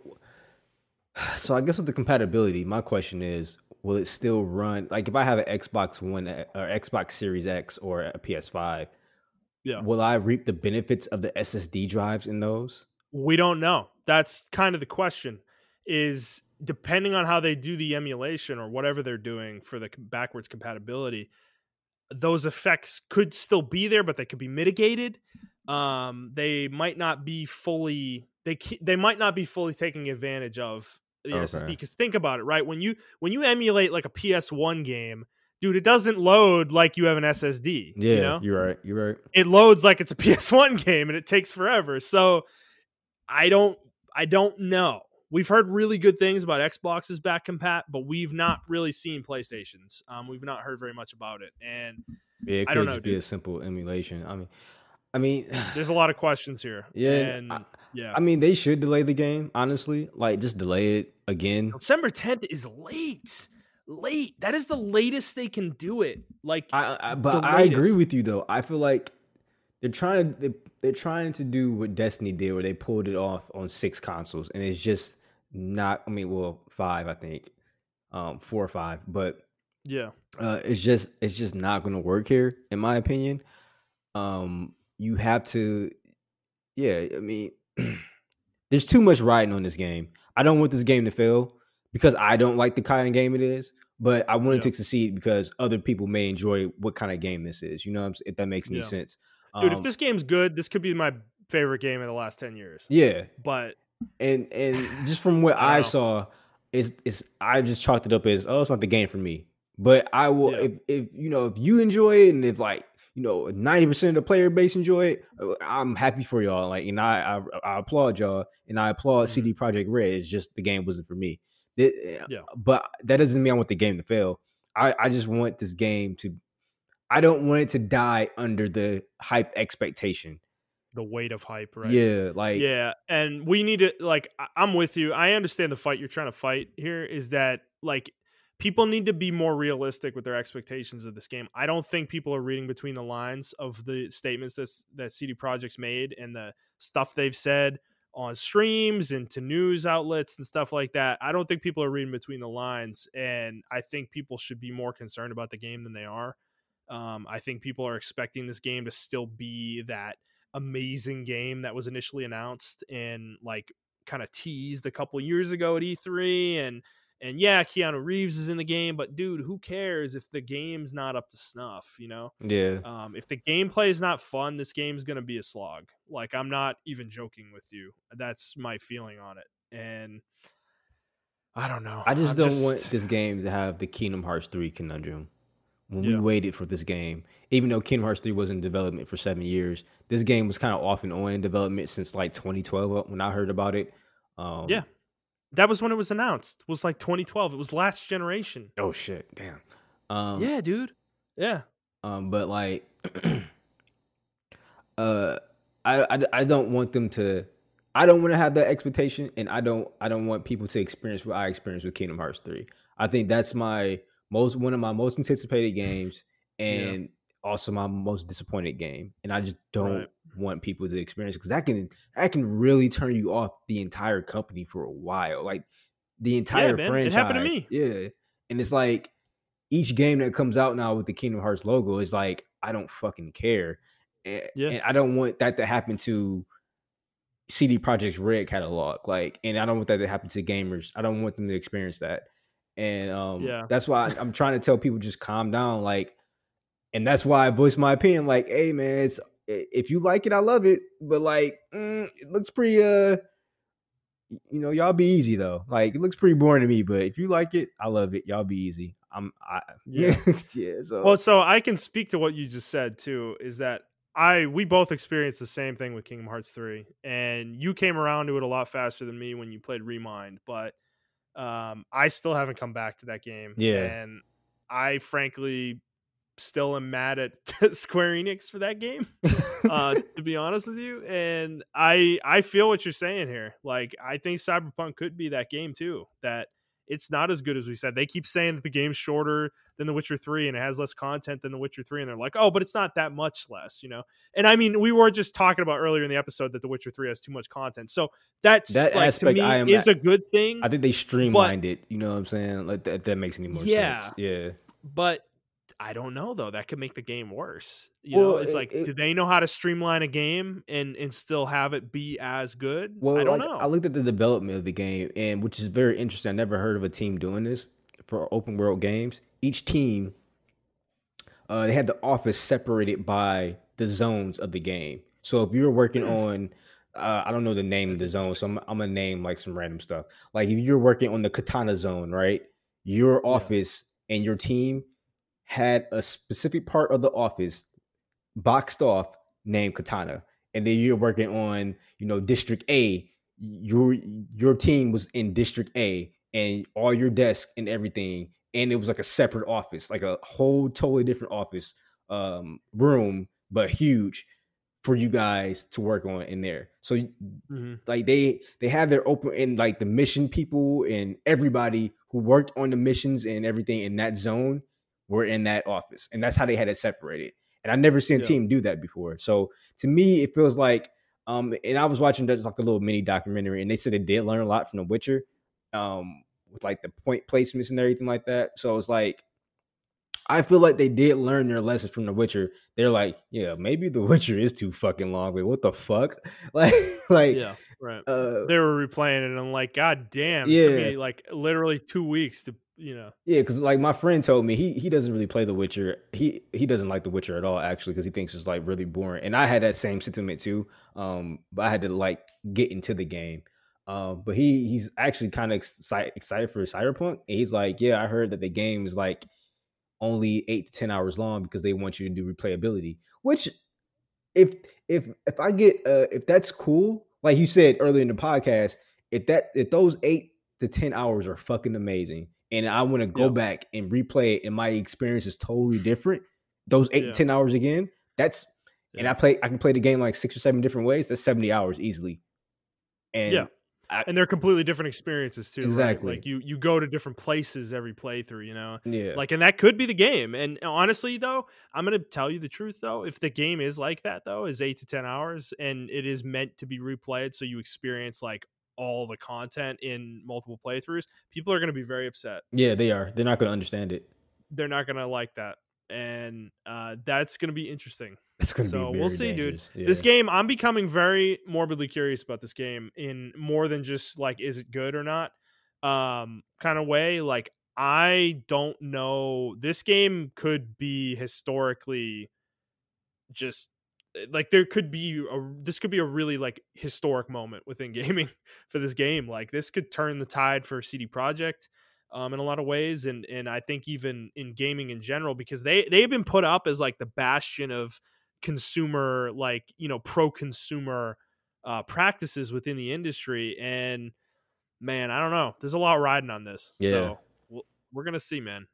So I guess with the compatibility, my question is, will it still run? Like if I have an Xbox One or Xbox Series X or a PS5, will I reap the benefits of the SSD drives in those? We don't know. That's kind of the question, is depending on how they do the emulation or whatever they're doing for the backwards compatibility, those effects could still be there, but they could be mitigated. They might not be fully taking advantage of the SSD. Because think about it, right? When you emulate like a PS1 game, dude, it doesn't load like you have an SSD. Yeah, you're right. It loads like it's a PS1 game, and it takes forever. So I don't know. we've heard really good things about Xbox's back compat, but we've not really seen PlayStation's. We've not heard very much about it, and Yeah, it I don't could know, just be dude. a simple emulation. I mean, There's a lot of questions here, yeah. and yeah, I mean, they should delay the game. Honestly, like just delay it again. December 10th is late. Late. That is the latest they can do it. Like the But I agree latest. with you though. I feel like they're trying to do what Destiny did, where they pulled it off on 6 consoles, and it's just not. I mean, well, 5, I think, 4 or 5, but Yeah. it's just not going to work here, in my opinion. You have to, yeah. I mean, there's too much riding on this game. I don't want this game to fail because I don't like the kind of game it is, but I want it to succeed because other people may enjoy what kind of game this is. You know what I'm saying? If that makes any sense. Dude, if this game's good, this could be my favorite game in the last 10 years. Yeah. But and just from what I saw, it's I just chalked it up as, oh, it's not the game for me. But I will if you enjoy it, and if 90% of the player base enjoy it, I'm happy for y'all. Like, and I applaud y'all, and I applaud CD Projekt Red. It's just the game wasn't for me. But that doesn't mean I want the game to fail. I just want this game to. I don't want it to die under the hype expectation. The weight of hype, right? Yeah, and we need to I'm with you. I understand the fight you're trying to fight here is that people need to be more realistic with their expectations of this game. I don't think people are reading between the lines of the statements that CD Projekt's made and the stuff they've said on streams and to news outlets and stuff like that. I don't think people are reading between the lines, and I think people should be more concerned about the game than they are. I think people are expecting this game to still be that amazing game that was initially announced and kind of teased a couple years ago at E3, and yeah, Keanu Reeves is in the game, but dude, who cares if the game's not up to snuff, you know? Yeah. If the gameplay is not fun, this game's going to be a slog. I'm not even joking with you. That's my feeling on it. And I don't know. I just don't want this game to have the Kingdom Hearts 3 conundrum. When we waited for this game, even though Kingdom Hearts 3 was in development for 7 years, this game was kind of off and on in development since 2012 when I heard about it. Yeah. That was when it was announced. It was 2012. It was last generation. Oh shit! Damn. Yeah, dude. Yeah. But I don't want them to. I don't want to have that expectation, and I don't want people to experience what I experienced with Kingdom Hearts 3. I think that's one of my most anticipated games, and also my most disappointed game. And I just don't want people to experience it because that can really turn you off the entire company for a while. Like the entire franchise. It happened to me. Yeah. And it's like each game that comes out now with the Kingdom Hearts logo is like, I don't fucking care. And I don't want that to happen to CD Projekt's Red catalog. And I don't want that to happen to gamers. I don't want them to experience that. And that's why I'm trying to tell people just calm down. And that's why I voiced my opinion. Hey man, if you like it, I love it. But it looks pretty y'all be easy though. It looks pretty boring to me. But if you like it, I love it. Y'all be easy. So I can speak to what you just said too, is that we both experienced the same thing with Kingdom Hearts 3. And you came around to it a lot faster than me when you played Remind, but I still haven't come back to that game. Yeah. And I frankly still am mad at Square Enix for that game, to be honest with you. And I feel what you're saying here. I think Cyberpunk could be that game too, that it's not as good as we said. They keep saying that the game's shorter than The Witcher 3 and it has less content than The Witcher 3. And they're like, oh, but it's not that much less, you know? And I mean, we were just talking about earlier in the episode that The Witcher 3 has too much content. So that aspect to me is a good thing. I think they streamlined it. You know what I'm saying? That makes any more sense. Yeah. But I don't know though. That could make the game worse. You know, it's do they know how to streamline a game and still have it be as good? Well, I don't know. I looked at the development of the game, and which is very interesting. I never heard of a team doing this for open world games. Each team, they had the office separated by the zones of the game. So if you're working on, I don't know the name of the zone, so I'm gonna name some random stuff. If you're working on the Katana zone, right? Your office and your team had a specific part of the office boxed off named Katana. And then you're working on, District A, your team was in District A and all your desks and everything, and it was like a separate office, like a whole totally different office room, but huge for you guys to work on in there. So like they have their open, and like the mission people and everybody who worked on the missions and everything in that zone were in that office, and that's how they had it separated. And I never seen a team do that before. So to me, it feels like and I was watching just like a little mini documentary, and they said they did learn a lot from The Witcher, with like the point placements and everything like that. So it's like I feel like they did learn their lessons from The Witcher. They're like, yeah, maybe The Witcher is too fucking long. Like, what the fuck? like, yeah, right. They were replaying it, and I'm like, God damn, yeah, it took me like literally 2 weeks to, yeah, because like my friend told me he doesn't really play The Witcher. He doesn't like The Witcher at all, actually, because he thinks it's like really boring. And I had that same sentiment too. But I had to like get into the game. But he's actually kind of excited for Cyberpunk. And he's like, yeah, I heard that the game is like only 8 to 10 hours long because they want you to do replayability. Which, if I get if that's cool, like you said earlier in the podcast, if those 8 to 10 hours are fucking amazing, and I want to go back and replay it, and my experience is totally different, those 8 to 10 hours again, that's and I can play the game like 6 or 7 different ways. That's 70 hours easily. And and they're completely different experiences too, exactly. right? Like you go to different places every playthrough, you know? Yeah. Like, and that could be the game. And honestly, though, I'm going to tell you the truth, though. If the game is like that, though, is 8 to 10 hours, and it is meant to be replayed so you experience like all the content in multiple playthroughs, people are going to be very upset. Yeah, they are. They're not going to understand it. They're not going to like that. And that's going to be interesting. It's going to be very we'll see, dangerous. dude. Yeah. This game, I'm becoming very morbidly curious about this game in more than just like, is it good or not? Kind of way. Like, I don't know. This game could be historically just like this could be a really like historic moment within gaming for this game. Like, this could turn the tide for CD Projekt in a lot of ways, and I think even in gaming in general, because they've been put up as like the bastion of consumer, like, you know, pro consumer practices within the industry. And man, I don't know, there's a lot riding on this. So we're gonna see, man.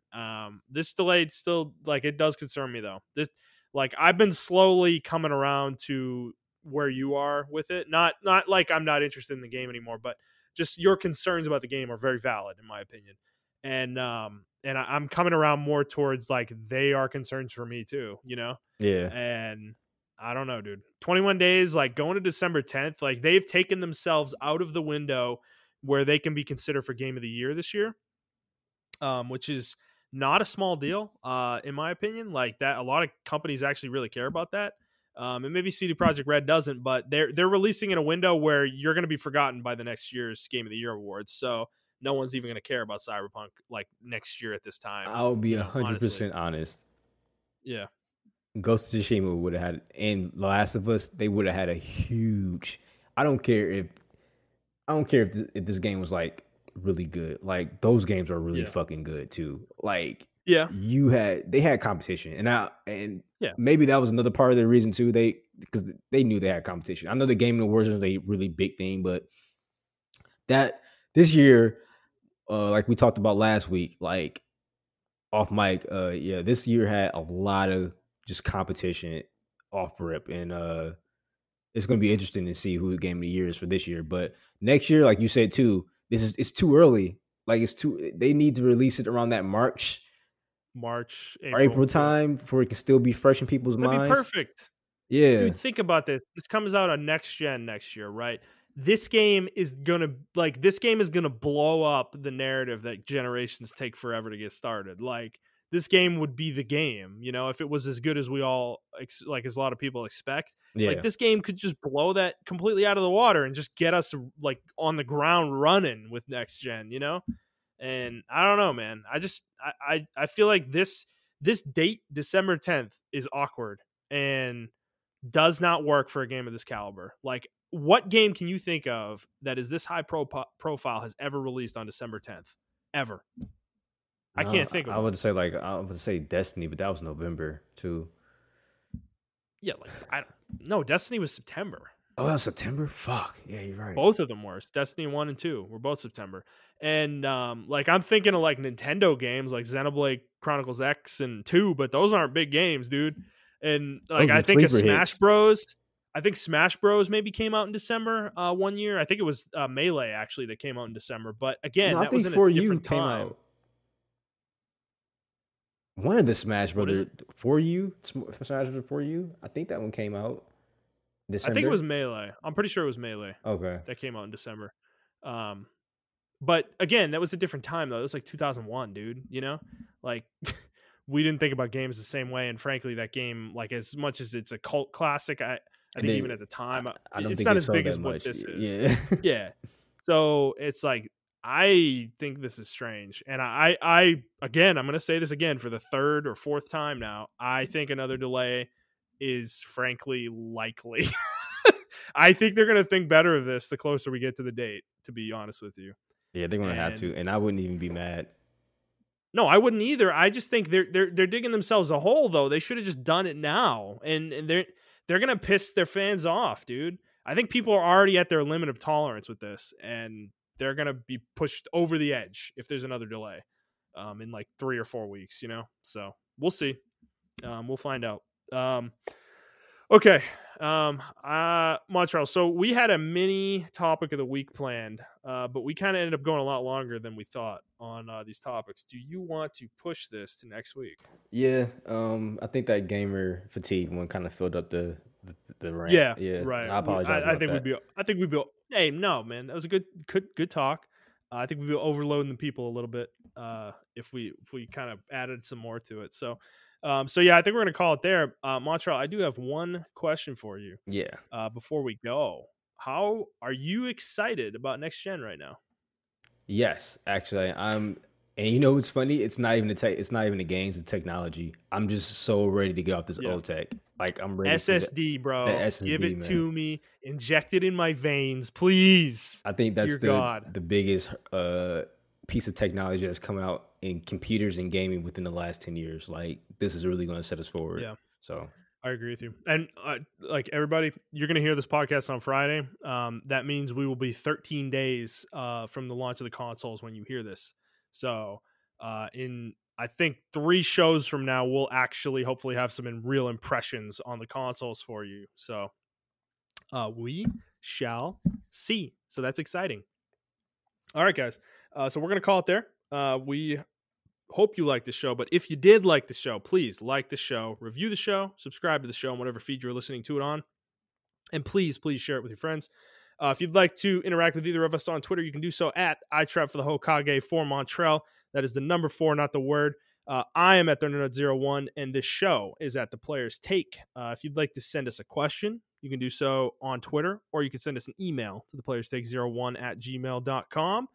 This delayed still, like, it does concern me though. This, like, I've been slowly coming around to where you are with it. Not like I'm not interested in the game anymore, but just your concerns about the game are very valid in my opinion. And I'm coming around more towards like they are concerns for me too, you know? Yeah. And I don't know, dude. 21 days, like going to December 10th, like they've taken themselves out of the window where they can be considered for Game of the Year this year, which is not a small deal, in my opinion. Like, that, a lot of companies actually really care about that. And maybe CD Projekt Red doesn't, but they're releasing in a window where you're going to be forgotten by the next year's Game of the Year awards. So no one's even going to care about Cyberpunk like next year at this time. I'll be 100% honest. Yeah. Ghost of Tsushima would have had, and The Last of Us, they would have had a huge. I don't care if this game was like really good. Like, those games are really fucking good too. Like, they had competition, and maybe that was another part of the reason too. Because they knew they had competition. I know the Game Awards is a really big thing, but that this year, like we talked about last week, like off mic, this year had a lot of just competition off rip, and it's going to be interesting to see who the Game of the Year is for this year. But next year, like you said too, it's too early. Like, they need to release it around that March, April time before it can still be fresh in people's minds. That'd be perfect. Yeah, dude, think about this. This comes out on next gen next year, right? This game is gonna blow up the narrative that generations take forever to get started. Like, this game would be the game, you know, if it was as good as we all like, as a lot of people expect. Like, this game could just blow that completely out of the water and just get us like on the ground running with next gen, you know. And I don't know, man. I feel like this date, December 10th, is awkward and does not work for a game of this caliber. Like, what game can you think of that is this high profile has ever released on December 10th? Ever? I can't think of I would say Destiny, but that was November too. Yeah, like, Destiny was September. Oh, that was September. Fuck. Yeah, you're right. Both of them were. Destiny 1 and 2 were both September. And like I'm thinking of like Nintendo games like Xenoblade Chronicles X and 2, but those aren't big games, dude. And like Those I are think sleeper hits. I think Smash Bros maybe came out in December one year. I think it was Melee actually that came out in December. But again, No, I that was think in a For You different came time. out. One of the Smash What is Brothers it? For You, Smash Brothers For You. I think that one came out I think it was December. Melee. I'm pretty sure it was Melee Okay. that came out in December. Um, But again, that was a different time though. It was like 2001, dude. You know, like we didn't think about games the same way. And frankly, that game, like as much as it's a cult classic, I And think then even at the time, I don't it's think not it as sold big that as what much. this is. Yeah. Yeah. So it's like I think this is strange, and I again, I'm going to say this again for the third or fourth time now. I think another delay is frankly likely. I think they're going to think better of this the closer we get to the date. To be honest with you. Yeah, they're gonna have And to, and I wouldn't even be mad. no, I wouldn't either. I just think they're digging themselves a hole though. They should have just done it now, and they're gonna piss their fans off, dude. I think people are already at their limit of tolerance with this, and they're gonna be pushed over the edge if there's another delay, in like 3 or 4 weeks. You know, so we'll see. We'll find out. Okay. Montrell. So we had a mini topic of the week planned, but we kind of ended up going a lot longer than we thought on these topics. Do you want to push this to next week? Yeah, I think that gamer fatigue one kind of filled up the rant. Yeah, Yeah, right. I apologize about that. I think we'd be. Hey, no, man, that was a good talk. I think we'd be overloading the people a little bit if we kind of added some more to it. So yeah, I think we're gonna call it there. Montreal, I do have one question for you. Yeah. Before we go, how are you excited about next gen right now? Yes, actually, I'm. And you know what's funny? It's not even the tech. It's not even the games. The technology. I'm just so ready to get off this Yeah. old tech. Like I'm ready for SSD, bro. the SSD, Give it man. to me. Inject it in my veins, please. I think that's Dear God. the biggest piece of technology that's come out in computers and gaming within the last 10 years. Like this is really going to set us forward. Yeah. So I agree with you. And like everybody, you're going to hear this podcast on Friday. That means we will be 13 days from the launch of the consoles when you hear this. So in I think 3 shows from now, we'll actually hopefully have some real impressions on the consoles for you. So we shall see. So that's exciting. All right, guys. So we're going to call it there. We hope you liked the show, but if you did like the show, please like the show, review the show, subscribe to the show on whatever feed you're listening to it on, and please share it with your friends. If you'd like to interact with either of us on Twitter, you can do so at iTrap for the Hokage for Montrell. That is the number 4, not the word. I am at ThunderNut01, and this show is at The Player's Take. If you'd like to send us a question, you can do so on Twitter, or you can send us an email to theplayerstake01@gmail.com.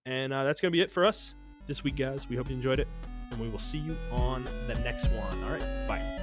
And that's going to be it for us this week, guys. We hope you enjoyed it, and we will see you on the next one. All right, bye.